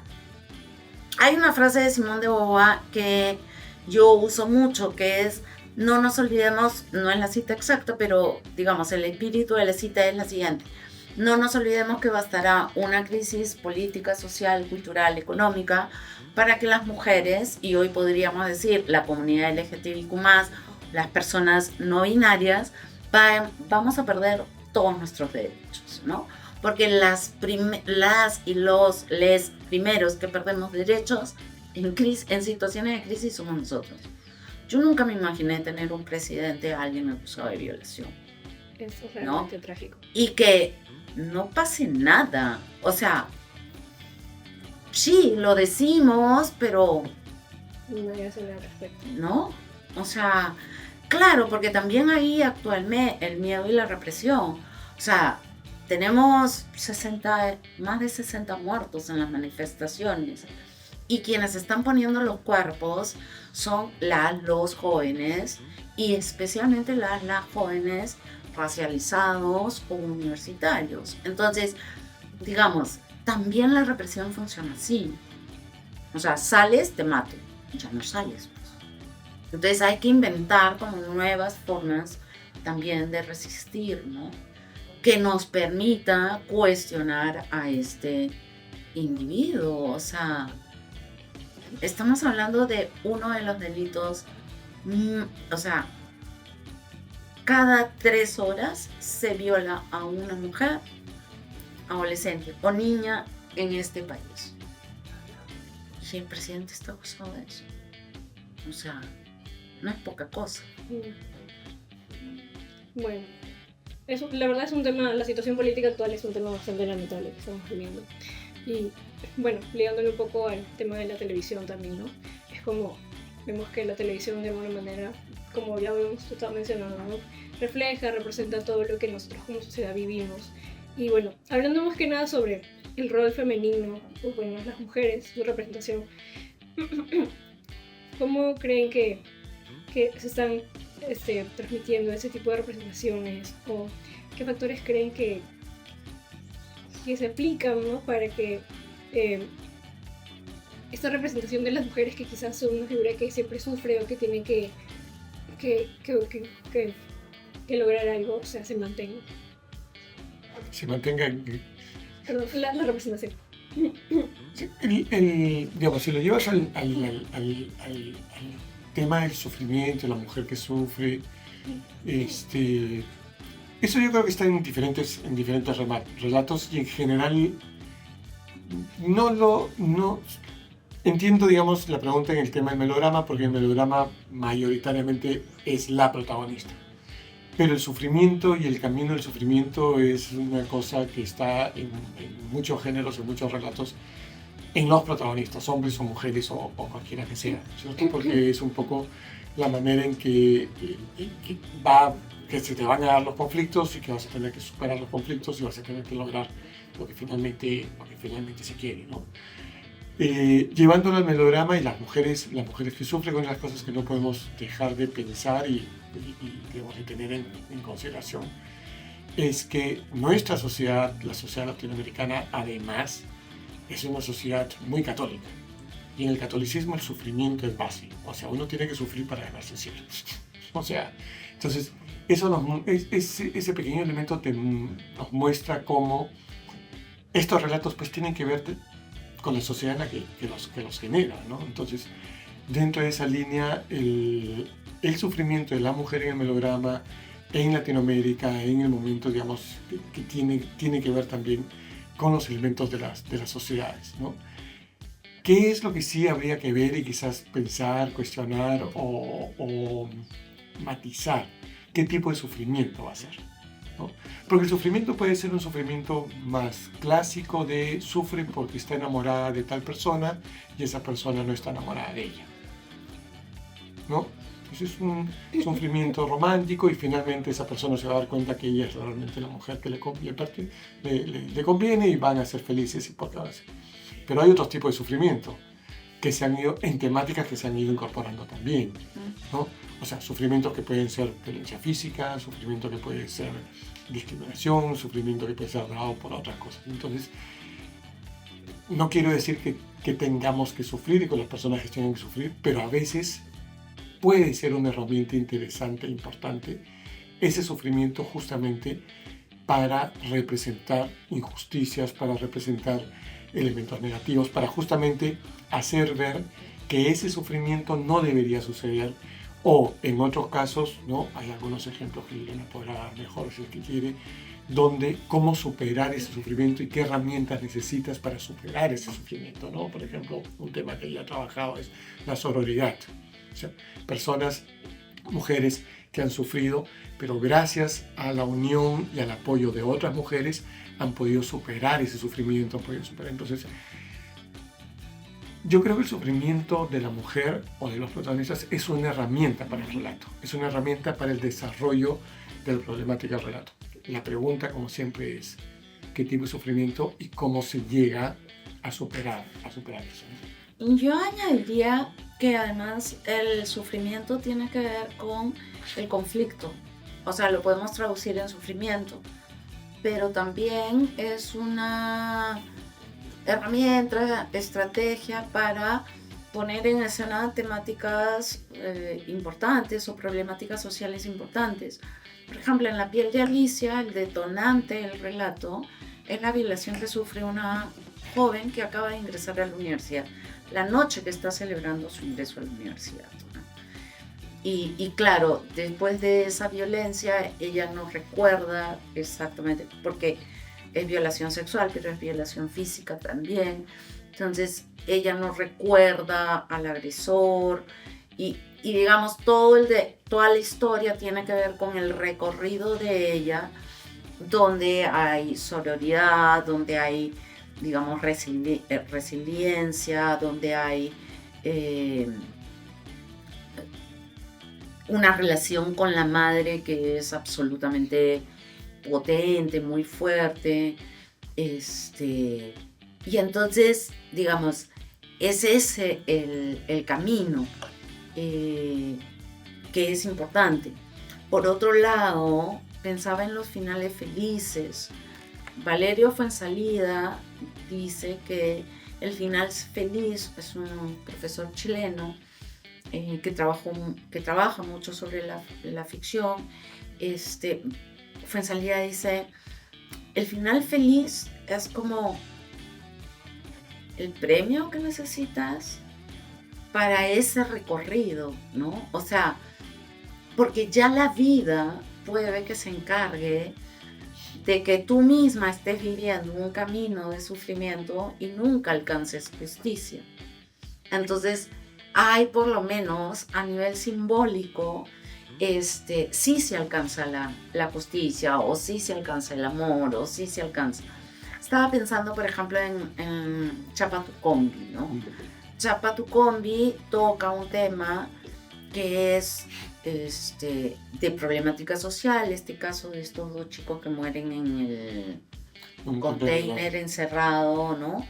hay una frase de Simone de Beauvoir que yo uso mucho, que es, no nos olvidemos, no es la cita exacta, pero digamos, el espíritu de la cita es la siguiente: no nos olvidemos que bastará una crisis política, social, cultural, económica, para que las mujeres, y hoy podríamos decir la comunidad LGTBIQ+, las personas no binarias, vamos a perder todos nuestros derechos, ¿no? Porque les primeros que perdemos derechos en situaciones de crisis somos nosotros. Yo nunca me imaginé tener un presidente, alguien acusado de violación. Eso es realmente trágico. Y que no pase nada. O sea, sí, lo decimos, pero... No hay hacer nada al respecto. ¿No? O sea, claro, porque también ahí actualmente el miedo y la represión. O sea, tenemos más de 60 muertos en las manifestaciones. Y quienes están poniendo los cuerpos son los jóvenes, y especialmente las jóvenes racializados o universitarios. Entonces, digamos, también la represión funciona así. O sea, sales, te mato, ya no sales. Entonces hay que inventar como nuevas formas también de resistir, ¿no? Que nos permita cuestionar a este individuo. O sea, estamos hablando de uno de los delitos, o sea, cada 3 horas se viola a una mujer, adolescente o niña en este país. Y el presidente está acusado de eso. O sea, no es poca cosa. Bueno, la verdad es un tema, la situación política actual es un tema bastante lamentable que estamos viviendo. Y bueno, ligándolo un poco al tema de la televisión también, ¿no? Es como, vemos que la televisión de alguna manera, como ya hemos estado mencionando, ¿no? Representa todo lo que nosotros como sociedad vivimos. Y bueno, hablando más que nada sobre el rol femenino, o bueno, las mujeres, su representación, ¿cómo creen que se están transmitiendo ese tipo de representaciones, o qué factores creen que se aplican, ¿no? Para que esta representación de las mujeres que quizás son una figura que siempre sufre o que tienen que lograr algo, o sea, se mantenga. Se mantenga. Perdón, la representación. Digamos, si lo llevas al tema del sufrimiento, la mujer que sufre, eso yo creo que está en diferentes relatos, y en general no entiendo, digamos, la pregunta en el tema del melodrama, porque el melodrama mayoritariamente es la protagonista. Pero el sufrimiento y el camino del sufrimiento es una cosa que está en muchos géneros, en muchos relatos, en los protagonistas, hombres o mujeres o cualquiera que sea, ¿cierto? Porque es un poco la manera en que se te van a dar los conflictos y que vas a tener que superar los conflictos y vas a tener que lograr lo que finalmente se quiere, ¿no? Llevándolo al melodrama, y las mujeres que sufren, con las cosas que no podemos dejar de pensar y debemos de tener en consideración, es que nuestra sociedad, la sociedad latinoamericana, además, es una sociedad muy católica. Y en el catolicismo el sufrimiento es base. O sea, uno tiene que sufrir para ganarse el cielo. O sea, entonces, ese pequeño elemento nos muestra cómo estos relatos pues tienen que ver con la sociedad en la que los genera, ¿no? Entonces, dentro de esa línea, el sufrimiento de la mujer en el melodrama, en Latinoamérica, en el momento, digamos, que tiene que ver también con los elementos de las sociedades, ¿no? ¿Qué es lo que sí habría que ver y quizás pensar, cuestionar o matizar? ¿Qué tipo de sufrimiento va a ser, ¿no? Porque el sufrimiento puede ser un sufrimiento más clásico de sufre porque está enamorada de tal persona y esa persona no está enamorada de ella, ¿no? Entonces es un sufrimiento romántico y finalmente esa persona se va a dar cuenta que ella es realmente la mujer que le conviene y van a ser felices y porque van a ser. Pero hay otros tipos de sufrimiento que se han ido en temáticas que se han ido incorporando también, ¿no? O sea, sufrimientos que pueden ser violencia física, sufrimiento que puede ser discriminación, sufrimiento que puede ser dado por otras cosas. Entonces, no quiero decir que tengamos que sufrir y que las personas tienen que sufrir, pero a veces puede ser una herramienta interesante e importante ese sufrimiento justamente para representar injusticias, para representar elementos negativos, para justamente hacer ver que ese sufrimiento no debería suceder, o en otros casos, ¿no? Hay algunos ejemplos que Liliana podrá dar mejor si es que quiere, donde cómo superar ese sufrimiento y qué herramientas necesitas para superar ese sufrimiento, ¿no? Por ejemplo, un tema que ella ha trabajado es la sororidad. O sea, personas, mujeres que han sufrido, pero gracias a la unión y al apoyo de otras mujeres han podido superar ese sufrimiento, han podido superar. Entonces, yo creo que el sufrimiento de la mujer o de los protagonistas es una herramienta para el relato, es una herramienta para el desarrollo de la problemática del relato. La pregunta, como siempre, es qué tipo de sufrimiento y cómo se llega a superar eso. Yo añadiría que además el sufrimiento tiene que ver con el conflicto, o sea, lo podemos traducir en sufrimiento, pero también es una herramienta, estrategia para poner en escena temáticas importantes o problemáticas sociales importantes. Por ejemplo, en La piel de Alicia, el detonante del relato es la violación que sufre una joven que acaba de ingresar a la universidad, la noche que está celebrando su ingreso a la universidad, ¿no? Y claro, después de esa violencia, ella no recuerda exactamente, porque es violación sexual, pero es violación física también. Entonces, ella no recuerda al agresor y digamos, toda la historia tiene que ver con el recorrido de ella, donde hay sororidad, donde hay, digamos, resiliencia, donde hay una relación con la madre que es absolutamente potente, muy fuerte, y entonces, digamos, es ese el camino. que es importante. Por otro lado, pensaba en los finales felices. Valerio Fuenzalida dice que el final feliz es un profesor chileno que trabaja mucho sobre la ficción. Fuenzalida dice, el final feliz es como el premio que necesitas para ese recorrido, ¿no? O sea, porque ya la vida puede que se encargue de que tú misma estés viviendo un camino de sufrimiento y nunca alcances justicia. Entonces, hay por lo menos a nivel simbólico, sí se alcanza la justicia, o sí se alcanza el amor, o sí se alcanza. Estaba pensando, por ejemplo, en Chapa tu combi, ¿no? Chapa tu combi toca un tema que es de problemática social, este caso de estos 2 chicos que mueren en el container encerrado, ¿no?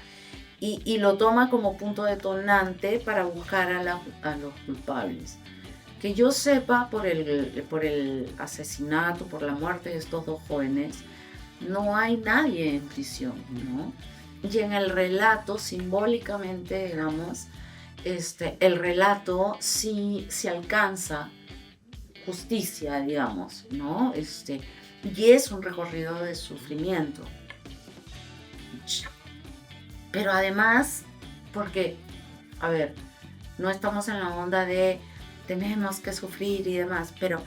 Y lo toma como punto detonante para buscar a los culpables. Que yo sepa, por el asesinato, por la muerte de estos 2 jóvenes, no hay nadie en prisión, ¿no? Y en el relato, simbólicamente, digamos, el relato sí se alcanza justicia, digamos, ¿no? Y es un recorrido de sufrimiento. Pero además, porque, a ver, no estamos en la onda de tenemos que sufrir y demás, pero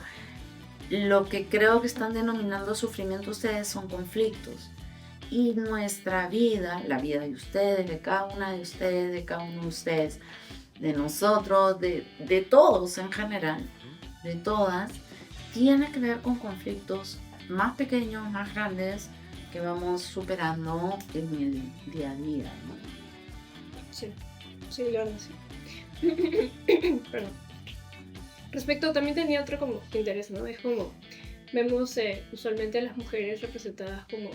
lo que creo que están denominando sufrimiento ustedes son conflictos. Y nuestra vida, la vida de ustedes, de cada una de ustedes, de cada uno de ustedes, de nosotros, de todos en general, de todas, tiene que ver con conflictos más pequeños, más grandes, que vamos superando en el día a día, ¿no? Sí, la verdad, sí. Perdón. Respecto, también tenía otro como interés, ¿no? Es como, vemos usualmente a las mujeres representadas como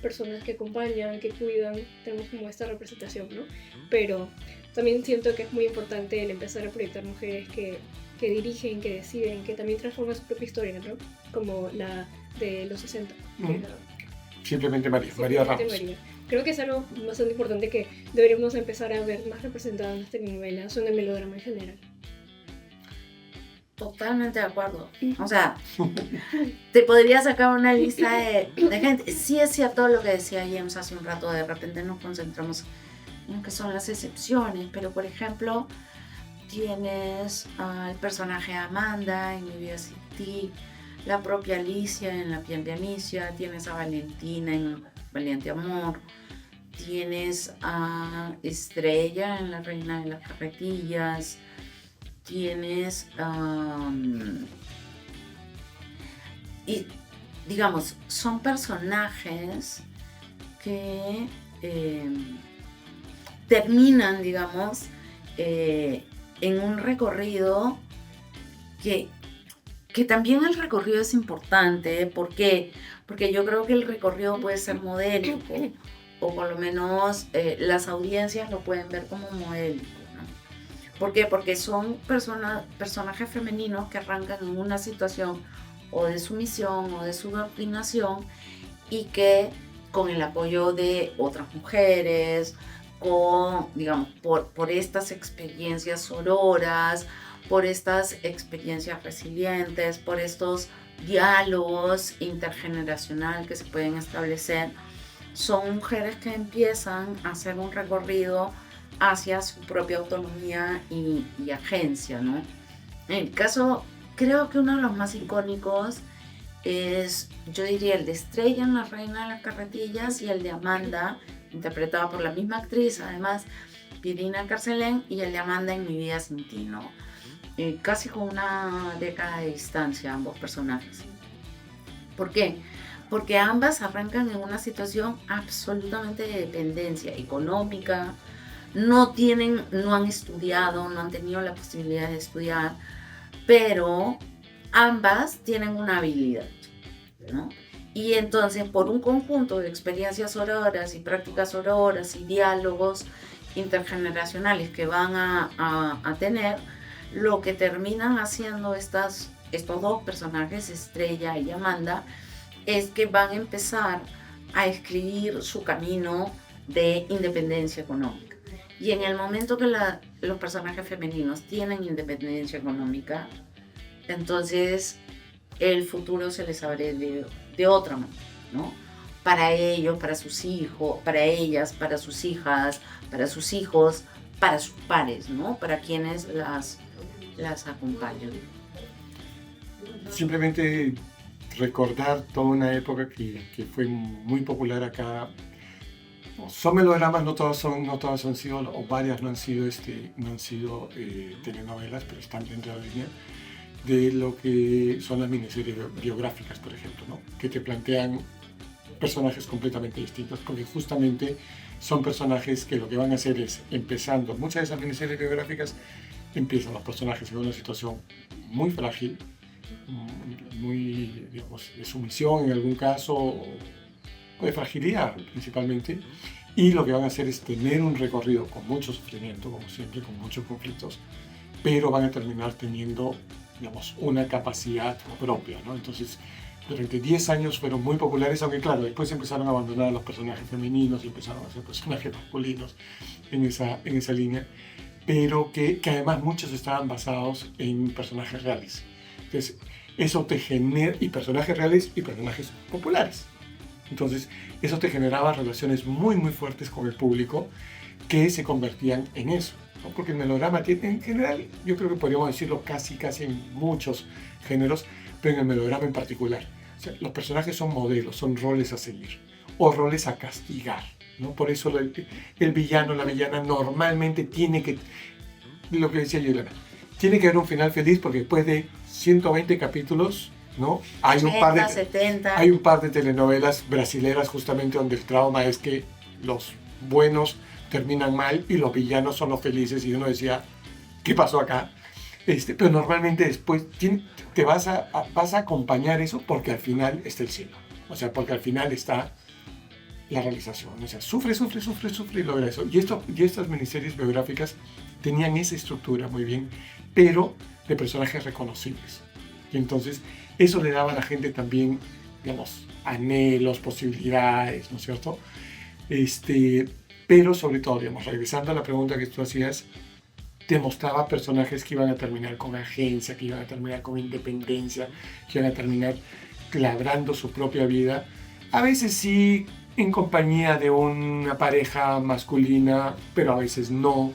personas que acompañan, que cuidan, tenemos como esta representación, ¿no? Pero también siento que es muy importante el empezar a proyectar mujeres que dirigen, que deciden, que también transforman su propia historia, ¿no? Como la de los 60. Simplemente María Ramos. María. Creo que es algo bastante importante que deberíamos empezar a ver más representado en las telenovelas o en el melodrama en general. Totalmente de acuerdo. O sea, te podría sacar una lista de gente. Sí es cierto lo que decía James hace un rato, de repente nos concentramos en que son las excepciones, pero por ejemplo, tienes al personaje de Amanda en Mi vida sin ti, la propia Alicia en La piel de Anicia, tienes a Valentina en Valiente Amor, tienes a Estrella en La reina de las carretillas, tienes y digamos, son personajes que terminan, digamos, en un recorrido que también el recorrido es importante. ¿Por qué? Porque yo creo que el recorrido puede ser modélico, o por lo menos las audiencias lo pueden ver como modélico, ¿no? ¿Por qué? Porque son personajes femeninos que arrancan en una situación o de sumisión o de subordinación, y que con el apoyo de otras mujeres, digamos, por estas experiencias sororas, por estas experiencias resilientes, por estos diálogos intergeneracionales que se pueden establecer, son mujeres que empiezan a hacer un recorrido hacia su propia autonomía y agencia, ¿no? En el caso, creo que uno de los más icónicos es, yo diría, el de Estrella en La reina de las carretillas y el de Amanda, interpretada por la misma actriz, además, Pirina Carcelén, y el de Amanda en Mi vida sin ti, ¿no? Casi con una década de distancia ambos personajes. ¿Por qué? Porque ambas arrancan en una situación absolutamente de dependencia económica, no han estudiado, no han tenido la posibilidad de estudiar, pero ambas tienen una habilidad, ¿no? Y entonces, por un conjunto de experiencias sororas y prácticas sororas y diálogos intergeneracionales que van a tener, lo que terminan haciendo estos dos personajes, Estrella y Amanda, es que van a empezar a escribir su camino de independencia económica. Y en el momento que los personajes femeninos tienen independencia económica, entonces el futuro se les abre de otra manera, ¿no? Para ellos, para sus hijos, para ellas, para sus hijas, para sus hijos, para sus pares, ¿no? Para quienes las acompañan. Simplemente recordar toda una época que fue muy popular acá. Son melodramas, no todas han sido, o varias no han sido telenovelas, pero están dentro de la línea de lo que son las miniseries biográficas, por ejemplo, ¿no? Que te plantean personajes completamente distintos, porque justamente son personajes que lo que van a hacer es, empezando, muchas de esas miniseries biográficas empiezan los personajes en una situación muy frágil, muy, digamos, de sumisión en algún caso, o de fragilidad principalmente, y lo que van a hacer es tener un recorrido con mucho sufrimiento, como siempre, con muchos conflictos, pero van a terminar teniendo, digamos, una capacidad propia, ¿no? Entonces, durante 10 años fueron muy populares, aunque claro, después empezaron a abandonar a los personajes femeninos y empezaron a ser personajes masculinos en esa línea, pero que además muchos estaban basados en personajes reales. Entonces, eso te genera, y personajes reales y personajes populares. Entonces, eso te generaba relaciones muy, muy fuertes con el público que se convertían en eso, ¿no? Porque el melodrama tiene, en general, yo creo que podríamos decirlo casi en muchos géneros, pero en el melodrama en particular. O sea, los personajes son modelos, son roles a seguir o roles a castigar, ¿no? Por eso el villano, la villana normalmente tiene que, lo que decía Yolanda, tiene que haber un final feliz porque después de 120 capítulos, ¿no? Hay 70. un par de telenovelas brasileras justamente donde el trauma es que los buenos terminan mal y los villanos son los felices, y uno decía, ¿qué pasó acá? Pero normalmente después te vas a acompañar eso porque al final está el cielo, o sea, porque al final está la realización, o sea, sufre y logra eso. Y estas miniseries biográficas tenían esa estructura muy bien, pero de personajes reconocibles. Y entonces eso le daba a la gente también, digamos, anhelos, posibilidades, ¿no es cierto? Pero sobre todo, digamos, regresando a la pregunta que tú hacías, te mostraba personajes que iban a terminar con agencia, que iban a terminar con independencia, que iban a terminar labrando su propia vida. A veces sí en compañía de una pareja masculina, pero a veces no.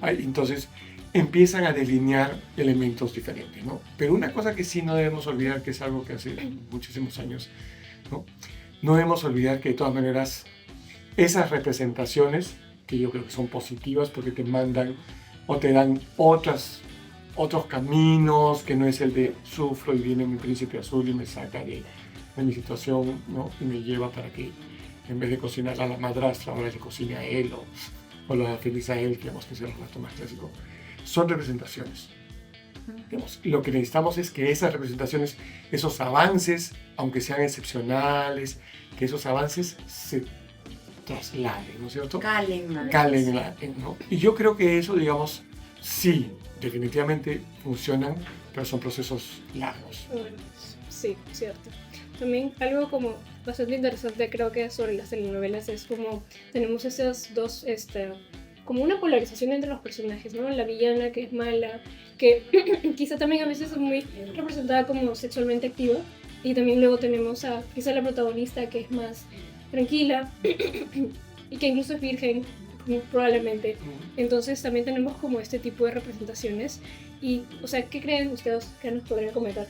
Entonces empiezan a delinear elementos diferentes, ¿no? Pero una cosa que sí no debemos olvidar, que es algo que hace muchísimos años, ¿no? No debemos olvidar que de todas maneras esas representaciones, que yo creo que son positivas porque te mandan o te dan otros caminos, que no es el de sufro y viene mi príncipe azul y me saca de mi situación, ¿no? Y me lleva para que en vez de cocinar a la madrastra, ahora le cocine a él o lo haga feliz a él, digamos, que es el relato más clásico. Son representaciones. Digamos, lo que necesitamos es que esas representaciones, esos avances, aunque sean excepcionales, que esos avances se trasladen, ¿no es cierto? Calen, ¿no? Y yo creo que eso, digamos, sí, definitivamente funcionan, pero son procesos largos. Sí, cierto. También algo como bastante interesante creo que sobre las telenovelas es como tenemos esas dos, como una polarización entre los personajes, ¿no? La villana que es mala, que quizá también a veces es muy representada como sexualmente activa, y también luego tenemos a quizá la protagonista que es más tranquila y que incluso es virgen, probablemente. Entonces también tenemos como este tipo de representaciones. Y, o sea, ¿qué creen ustedes que nos podrían comentar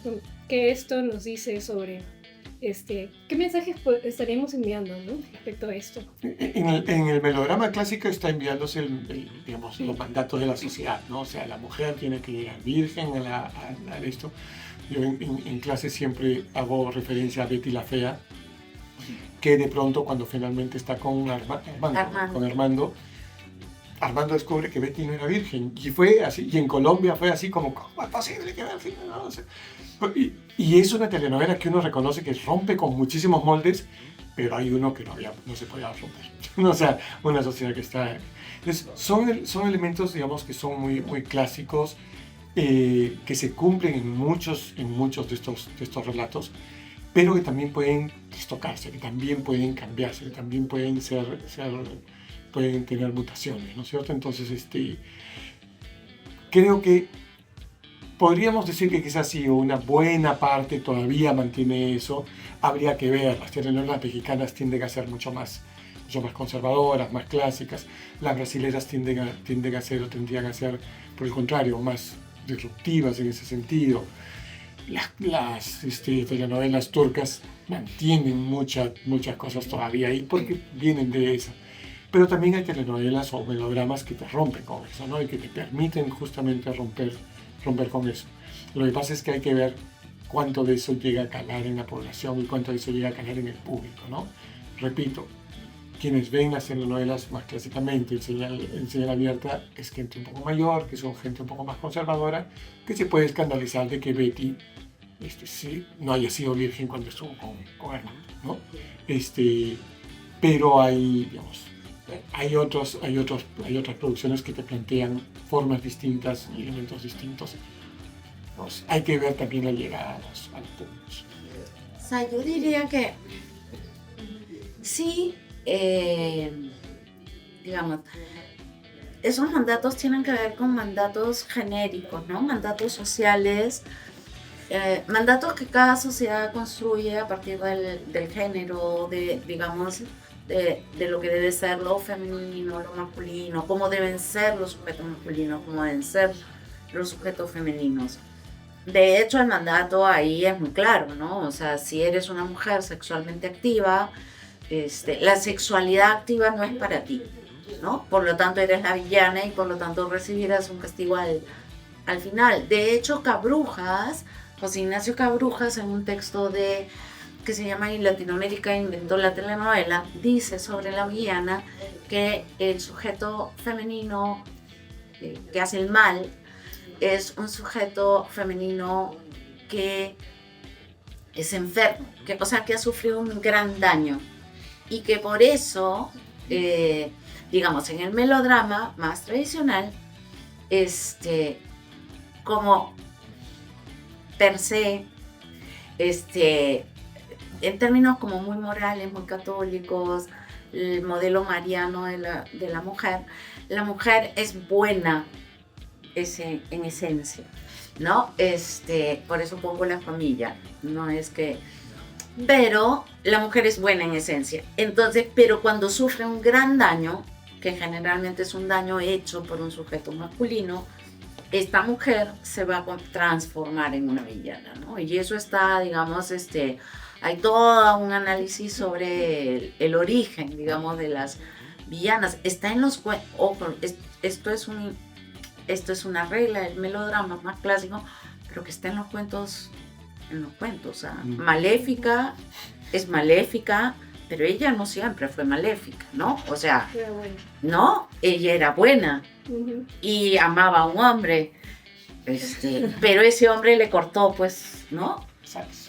que esto nos dice sobre qué mensajes estaríamos enviando, ¿no? Respecto a esto? En el melodrama clásico está enviándose digamos, los mandatos de la sociedad, ¿no? O sea, la mujer tiene que llegar virgen a esto. Yo en clase siempre hago referencia a Betty la Fea, que de pronto cuando finalmente está con Armando descubre que Betty no era virgen, y fue así, y en Colombia fue así como, ¿cómo es posible que virgen? No, o sea, y es una telenovela que uno reconoce que rompe con muchísimos moldes, pero hay uno que no se podía romper. O sea, una sociedad que está... Entonces, son elementos, digamos, que son muy, muy clásicos, que se cumplen en muchos de estos relatos, pero que también pueden trastocarse, que también pueden cambiarse, que también pueden pueden tener mutaciones, ¿no es cierto? Entonces, creo que podríamos decir que quizás si una buena parte todavía mantiene eso, habría que ver. Las telenovelas mexicanas tienden a ser mucho más conservadoras, más clásicas. Las brasileñas tienden a ser o tendrían a ser, por el contrario, más disruptivas en ese sentido. Las telenovelas turcas mantienen muchas cosas todavía ahí porque vienen de eso. Pero también hay telenovelas o melodramas que te rompen con eso, ¿no? Y que te permiten justamente romper con eso. Lo que pasa es que hay que ver cuánto de eso llega a calar en la población y cuánto de eso llega a calar en el público, ¿no? Repito, quienes ven las telenovelas más clásicamente en señal abierta es gente un poco mayor, que son gente un poco más conservadora, que se puede escandalizar de que Betty sí, no haya sido virgen cuando estuvo con Armando, ¿no? Pero hay otras producciones que te plantean formas distintas y elementos distintos. Entonces, hay que ver también la llegada a los públicos. O sea, yo diría que sí, digamos, esos mandatos tienen que ver con mandatos genéricos, ¿no? Mandatos sociales, mandatos que cada sociedad construye a partir del género, digamos, de lo que debe ser lo femenino, lo masculino, cómo deben ser los sujetos masculinos, cómo deben ser los sujetos femeninos. De hecho, el mandato ahí es muy claro, ¿no? O sea, si eres una mujer sexualmente activa, la sexualidad activa no es para ti, ¿no? Por lo tanto, eres la villana y por lo tanto recibirás un castigo al final. De hecho, Cabrujas, José Ignacio Cabrujas, en un texto que se llama "En Latinoamérica inventó la telenovela", dice sobre la villana que el sujeto femenino que hace el mal es un sujeto femenino que es enfermo, que ha sufrido un gran daño y que por eso, digamos, en el melodrama más tradicional, como per se, en términos como muy morales, muy católicos, el modelo mariano de la mujer es buena en esencia, ¿no? Por eso pongo la familia, no es que... Pero la mujer es buena en esencia. Entonces, pero cuando sufre un gran daño, que generalmente es un daño hecho por un sujeto masculino, esta mujer se va a transformar en una villana, ¿no? Y eso está, digamos, hay todo un análisis sobre el origen, digamos, de las villanas. Está en los cuentos, ojo, esto es una regla del melodrama más clásico, pero que está en los cuentos. O sea, Maléfica es maléfica, pero ella no siempre fue maléfica, ¿no? O sea, no, ella era buena y amaba a un hombre, pero ese hombre le cortó, pues, ¿no?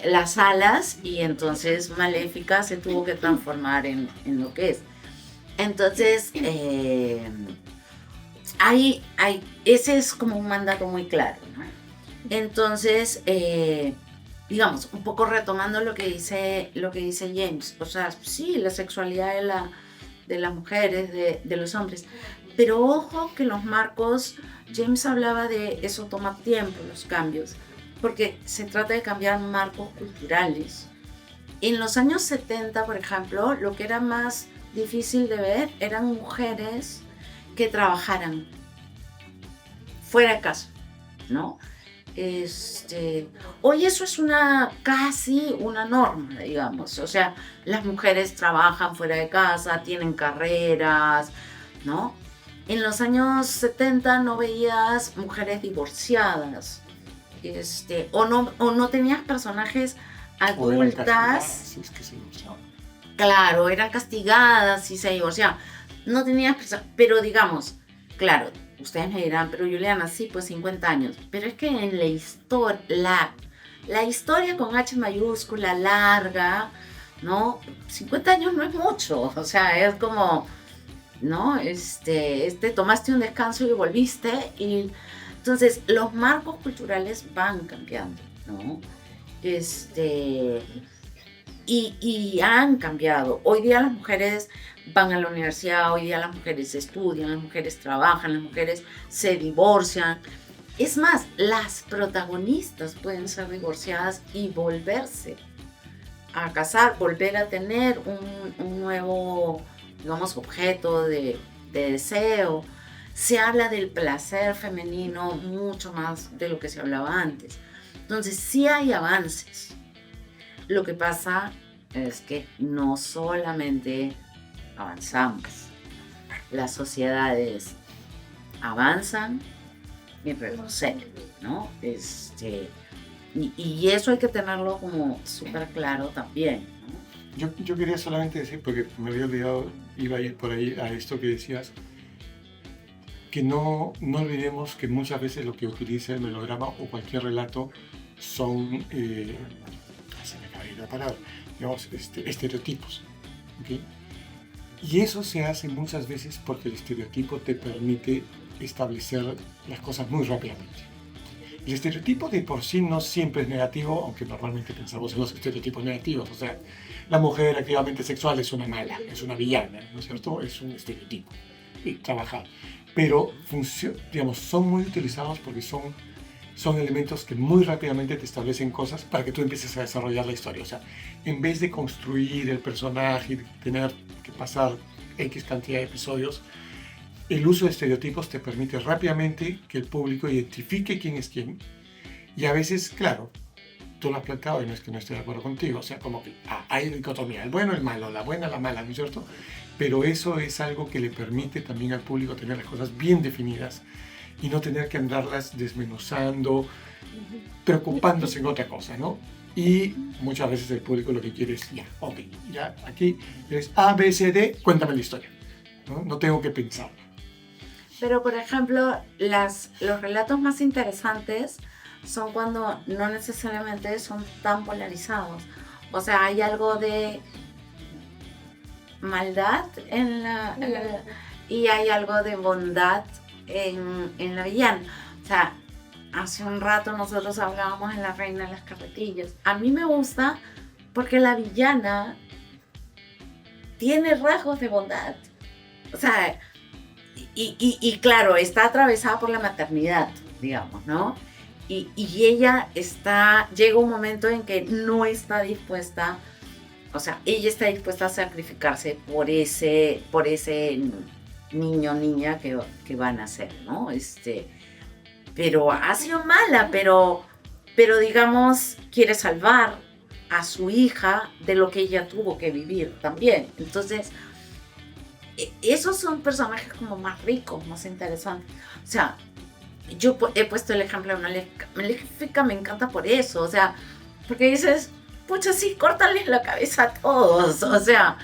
Las alas, y entonces Maléfica se tuvo que transformar en lo que es. Entonces, ese es como un mandato muy claro, ¿no? Entonces, digamos, un poco retomando lo que dice James, o sea, sí, la sexualidad de las mujeres, de los hombres, pero ojo que los marcos, James hablaba de eso, toma tiempo, los cambios, porque se trata de cambiar marcos culturales. En los años 70, por ejemplo, lo que era más difícil de ver eran mujeres que trabajaran fuera de casa, ¿no? Hoy eso es casi una norma, digamos. O sea, las mujeres trabajan fuera de casa, tienen carreras, ¿no? En los años 70 no veías mujeres divorciadas, o no tenías personajes adultas. Claro, eran castigadas si se divorciaban. No tenías, pero digamos, claro, ustedes me dirán, pero Juliana, sí, pues 50 años. Pero es que en la historia con H mayúscula, larga, ¿no? 50 años no es mucho, o sea, es como, ¿no? Tomaste un descanso y volviste, y Entonces, los marcos culturales van cambiando, ¿no? Y han cambiado. Hoy día las mujeres van a la universidad, hoy día las mujeres estudian, las mujeres trabajan, las mujeres se divorcian. Es más, las protagonistas pueden ser divorciadas y volverse a casar, volver a tener un nuevo, digamos, objeto de deseo. Se habla del placer femenino mucho más de lo que se hablaba antes. Entonces, sí hay avances. Lo que pasa es que no solamente avanzamos, las sociedades avanzan y retroceden, ¿no? Y eso hay que tenerlo como súper claro también, ¿no? Yo quería solamente decir, porque me había olvidado, iba a ir por ahí a esto que decías, que no olvidemos que muchas veces lo que utiliza el melodrama o cualquier relato son, se me acaba de ir la palabra, digamos, estereotipos, ¿okay? Y eso se hace muchas veces porque el estereotipo te permite establecer las cosas muy rápidamente. El estereotipo de por sí no siempre es negativo, aunque normalmente pensamos en los estereotipos negativos. O sea, la mujer activamente sexual es una mala, es una villana, ¿no es cierto? Es un estereotipo y trabajar. Pero digamos, son muy utilizados porque son elementos que muy rápidamente te establecen cosas para que tú empieces a desarrollar la historia. O sea, en vez de construir el personaje y tener que pasar X cantidad de episodios, el uso de estereotipos te permite rápidamente que el público identifique quién es quién. Y a veces, claro, tú lo has planteado y no es que no esté de acuerdo contigo. O sea, como que hay dicotomía, el bueno, el malo, la buena, la mala, ¿no es cierto? Pero eso es algo que le permite también al público tener las cosas bien definidas y no tener que andarlas desmenuzando, preocupándose en otra cosa, ¿no? Y muchas veces el público lo que quiere es, ya, ok, ya, aquí es A, B, C, D, cuéntame la historia, ¿no? No tengo que pensar. Pero, por ejemplo, los relatos más interesantes son cuando no necesariamente son tan polarizados. O sea, hay algo de maldad y hay algo de bondad en la villana. O sea, hace un rato nosotros hablábamos en La Reina de las Carretillas. A mí me gusta porque la villana tiene rasgos de bondad. O sea, y claro, está atravesada por la maternidad, digamos, ¿no? Y ella llega un momento en que no está dispuesta, o sea, ella está dispuesta a sacrificarse por ese niño o niña que van a ser, ¿no? Pero ha sido mala, pero digamos, quiere salvar a su hija de lo que ella tuvo que vivir también. Entonces, esos son personajes como más ricos, más interesantes. O sea, yo he puesto el ejemplo de Maléfica, me encanta por eso, o sea, porque dices, pucha, sí, córtales la cabeza a todos, o sea,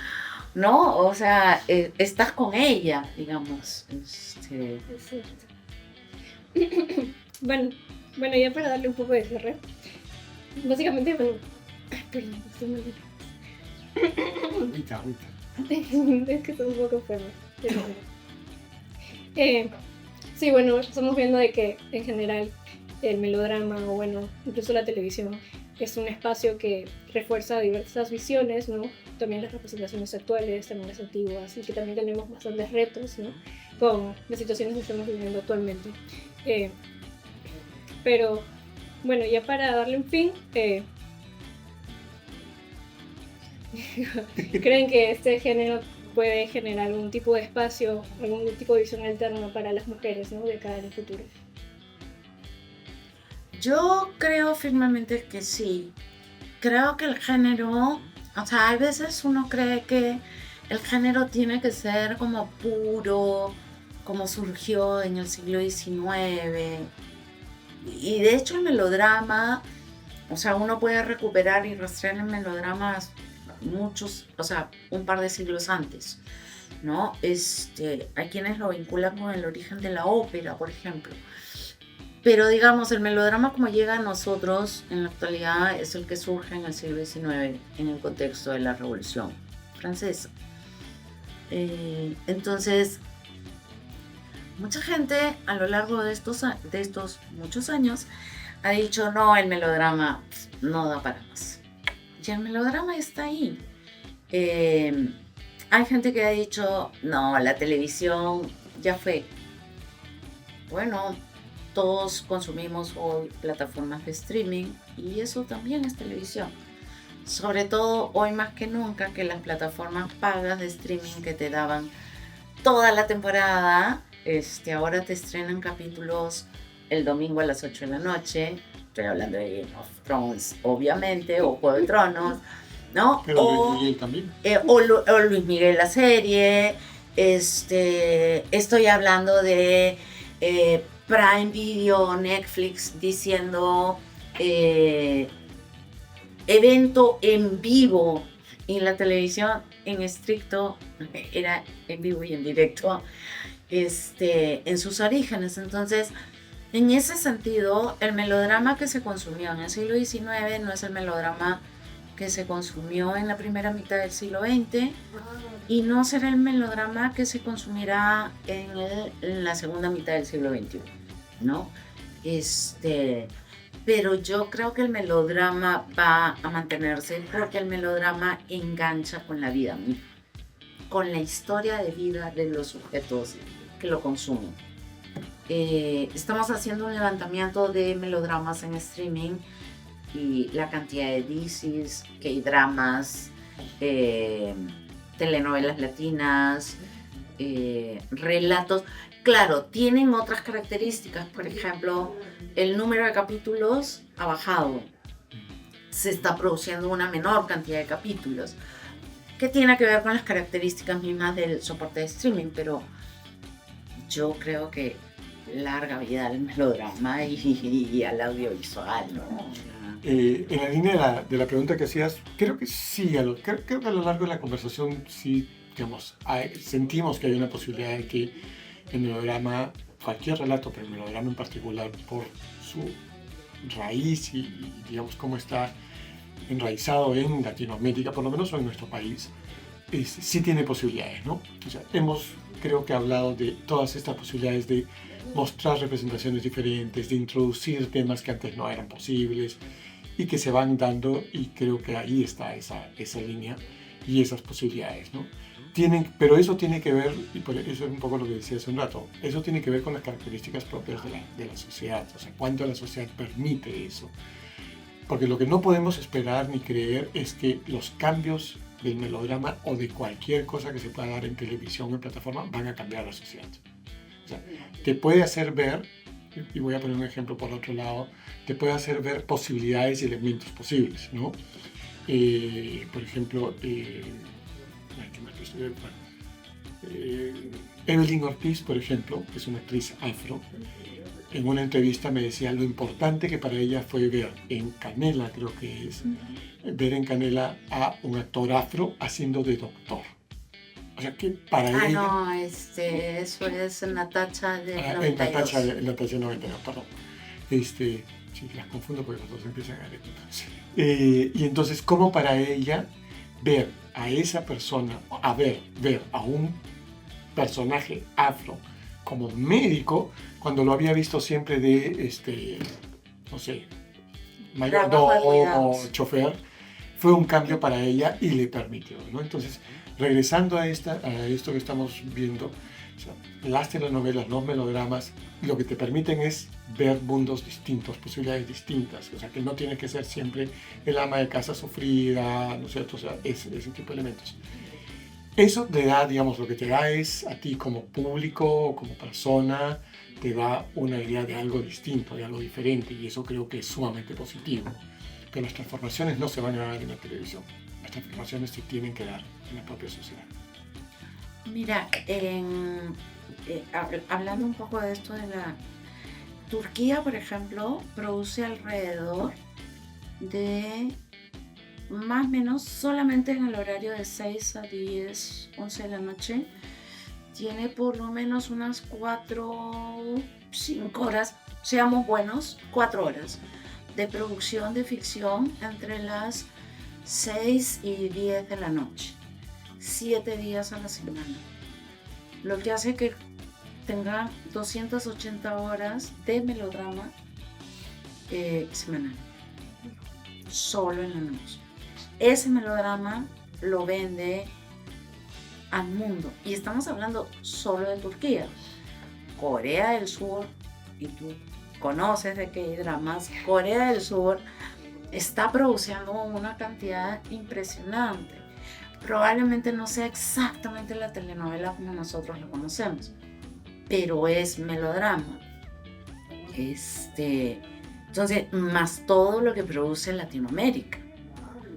¿no? O sea, estás con ella, digamos. Bueno, ya para darle un poco de cierre, básicamente, bueno, perdón, estoy muy bien. Ahorita. Es que estoy un poco enferma. Sí, bueno, estamos viendo de que en general el melodrama o bueno, incluso la televisión es un espacio que refuerza diversas visiones, ¿no? También las representaciones actuales, también las antiguas, y que también tenemos bastantes retos, ¿no? Con las situaciones que estamos viviendo actualmente. Pero bueno, ya para darle un fin, ¿creen que este género puede generar algún tipo de espacio, algún tipo de visión alterna para las mujeres, ¿no? De cara al futuro? Yo creo firmemente que sí. Creo que el género, o sea, a veces uno cree que el género tiene que ser como puro, como surgió en el siglo XIX. Y de hecho el melodrama, o sea, uno puede recuperar y rastrear en melodramas muchos, o sea, un par de siglos antes, ¿no? Hay quienes lo vinculan con el origen de la ópera, por ejemplo. Pero digamos, el melodrama como llega a nosotros en la actualidad es el que surge en el siglo XIX, en el contexto de la Revolución Francesa. Entonces, Mucha gente a lo largo de estos muchos años ha dicho, no, el melodrama no da para más. Y el melodrama está ahí. Hay gente que ha dicho, no, la televisión ya fue. Bueno, todos consumimos hoy plataformas de streaming y eso también es televisión. Sobre todo hoy más que nunca, que las plataformas pagas de streaming que te daban toda la temporada, ahora te estrenan capítulos el domingo a las 8 de la noche. Estoy hablando de Game of Thrones, obviamente, o Juego de Tronos, ¿no? Pero Luis Miguel también. O Luis Miguel la serie. Estoy hablando de Prime Video, Netflix, diciendo evento en vivo. En la televisión, en estricto, era en vivo y en directo, en sus orígenes. Entonces, en ese sentido, el melodrama que se consumió en el siglo XIX no es el melodrama que se consumió en la primera mitad del siglo XX y no será el melodrama que se consumirá en la segunda mitad del siglo XXI, ¿no? Pero yo creo que el melodrama va a mantenerse porque el melodrama engancha con la vida misma, con la historia de vida de los sujetos que lo consumen. Estamos haciendo un levantamiento de melodramas en streaming y la cantidad de DCs, K-dramas, telenovelas latinas, relatos. Claro, tienen otras características, por ejemplo, el número de capítulos ha bajado, se está produciendo una menor cantidad de capítulos, que tiene que ver con las características mismas del soporte de streaming, pero yo creo que larga vida al melodrama y al audiovisual, ¿no? En la línea de la pregunta que hacías, creo que sí, creo que a lo largo de la conversación sí, digamos, sentimos que hay una posibilidad de que el melodrama, cualquier relato, pero el melodrama en particular, por su raíz y digamos cómo está enraizado en Latinoamérica, por lo menos en nuestro país, sí tiene posibilidades, ¿no? O sea, hemos, creo que, hablado de todas estas posibilidades de mostrar representaciones diferentes, de introducir temas que antes no eran posibles y que se van dando, y creo que ahí está esa línea y esas posibilidades, ¿no? Pero eso tiene que ver, y por eso es un poco lo que decía hace un rato, eso tiene que ver con las características propias de la sociedad, o sea, cuánto la sociedad permite eso. Porque lo que no podemos esperar ni creer es que los cambios del melodrama o de cualquier cosa que se pueda dar en televisión o en plataforma van a cambiar la sociedad. O sea, te puede hacer ver, y voy a poner un ejemplo por otro lado, te puede hacer ver posibilidades y elementos posibles, ¿no? Por ejemplo, Evelyn Ortiz, por ejemplo, que es una actriz afro, en una entrevista me decía lo importante que para ella fue ver en Canela, creo que es, ver en Canela a un actor afro haciendo de doctor. O sea que para ella... no, eso es Natacha de 92. Natacha 92, perdón. Sí, las confundo porque los dos empiezan a ver. Y entonces, como para ella ver a esa persona, ver a un personaje afro como médico, cuando lo había visto siempre de, no sé, mayordomo o chofer, fue un cambio para ella y le permitió, ¿no? Entonces, regresando a esto que estamos viendo, o sea, las telenovelas, los melodramas, lo que te permiten es ver mundos distintos, posibilidades distintas, o sea, que no tienes que ser siempre el ama de casa sufrida, ¿no es cierto? O sea, ese tipo de elementos. Eso te da, digamos, lo que te da es a ti como público, como persona, te da una idea de algo distinto, de algo diferente, y eso creo que es sumamente positivo. Pero las transformaciones no se van a dar en la televisión, las transformaciones se tienen que dar en la propia sociedad. Mira, hablando un poco de esto de la Turquía, por ejemplo, produce alrededor de más o menos solamente en el horario de 6 a 10, 11 de la noche, tiene por lo menos unas 4, 5 horas, seamos buenos, 4 horas de producción de ficción entre las 6 y 10 de la noche, 7 días a la semana. Lo que hace que tenga 280 horas de melodrama semanal, solo en la noche. Ese melodrama lo vende al mundo, y estamos hablando solo de Turquía. Corea del Sur, y tú conoces de qué dramas, Corea del Sur está produciendo una cantidad impresionante. Probablemente no sea exactamente la telenovela como nosotros la conocemos, pero es melodrama. Entonces, más todo lo que produce Latinoamérica,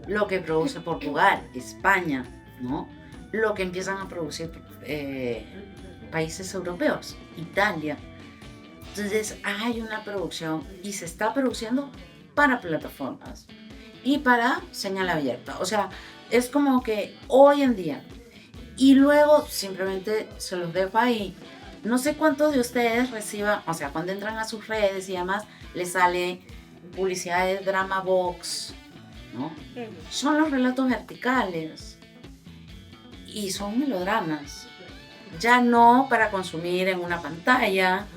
lo que produce Portugal, España, ¿no? Lo que empiezan a producir países europeos, Italia. Entonces hay una producción, y se está produciendo para plataformas y para señal abierta. O sea, es como que hoy en día, y luego simplemente se los dejo ahí. No sé cuántos de ustedes reciban, o sea, cuando entran a sus redes y demás, les sale publicidad de Drama Box, ¿no? Son los relatos verticales y son melodramas. Ya no para consumir en una pantalla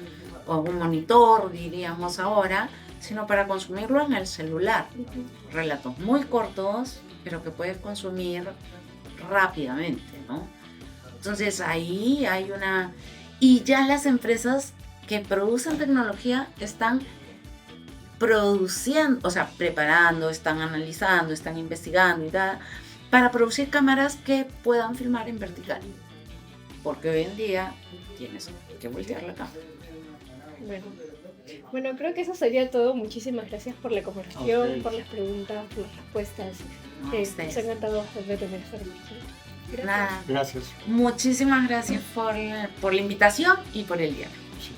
o un monitor, diríamos ahora, sino para consumirlo en el celular. Relatos muy cortos, pero que puedes consumir rápidamente, ¿no? Entonces ahí hay una... Y ya las empresas que producen tecnología están produciendo, o sea, preparando, están analizando, están investigando y tal, para producir cámaras que puedan filmar en vertical. Porque hoy en día tienes que voltear la cámara. Bueno, creo que eso sería todo. Muchísimas gracias por la conversación, Okay. por las preguntas, por las respuestas. Nos ha encantado de tener esta conversación. Gracias. Nada, Gracias. muchísimas gracias por la invitación y por el diálogo. Sí.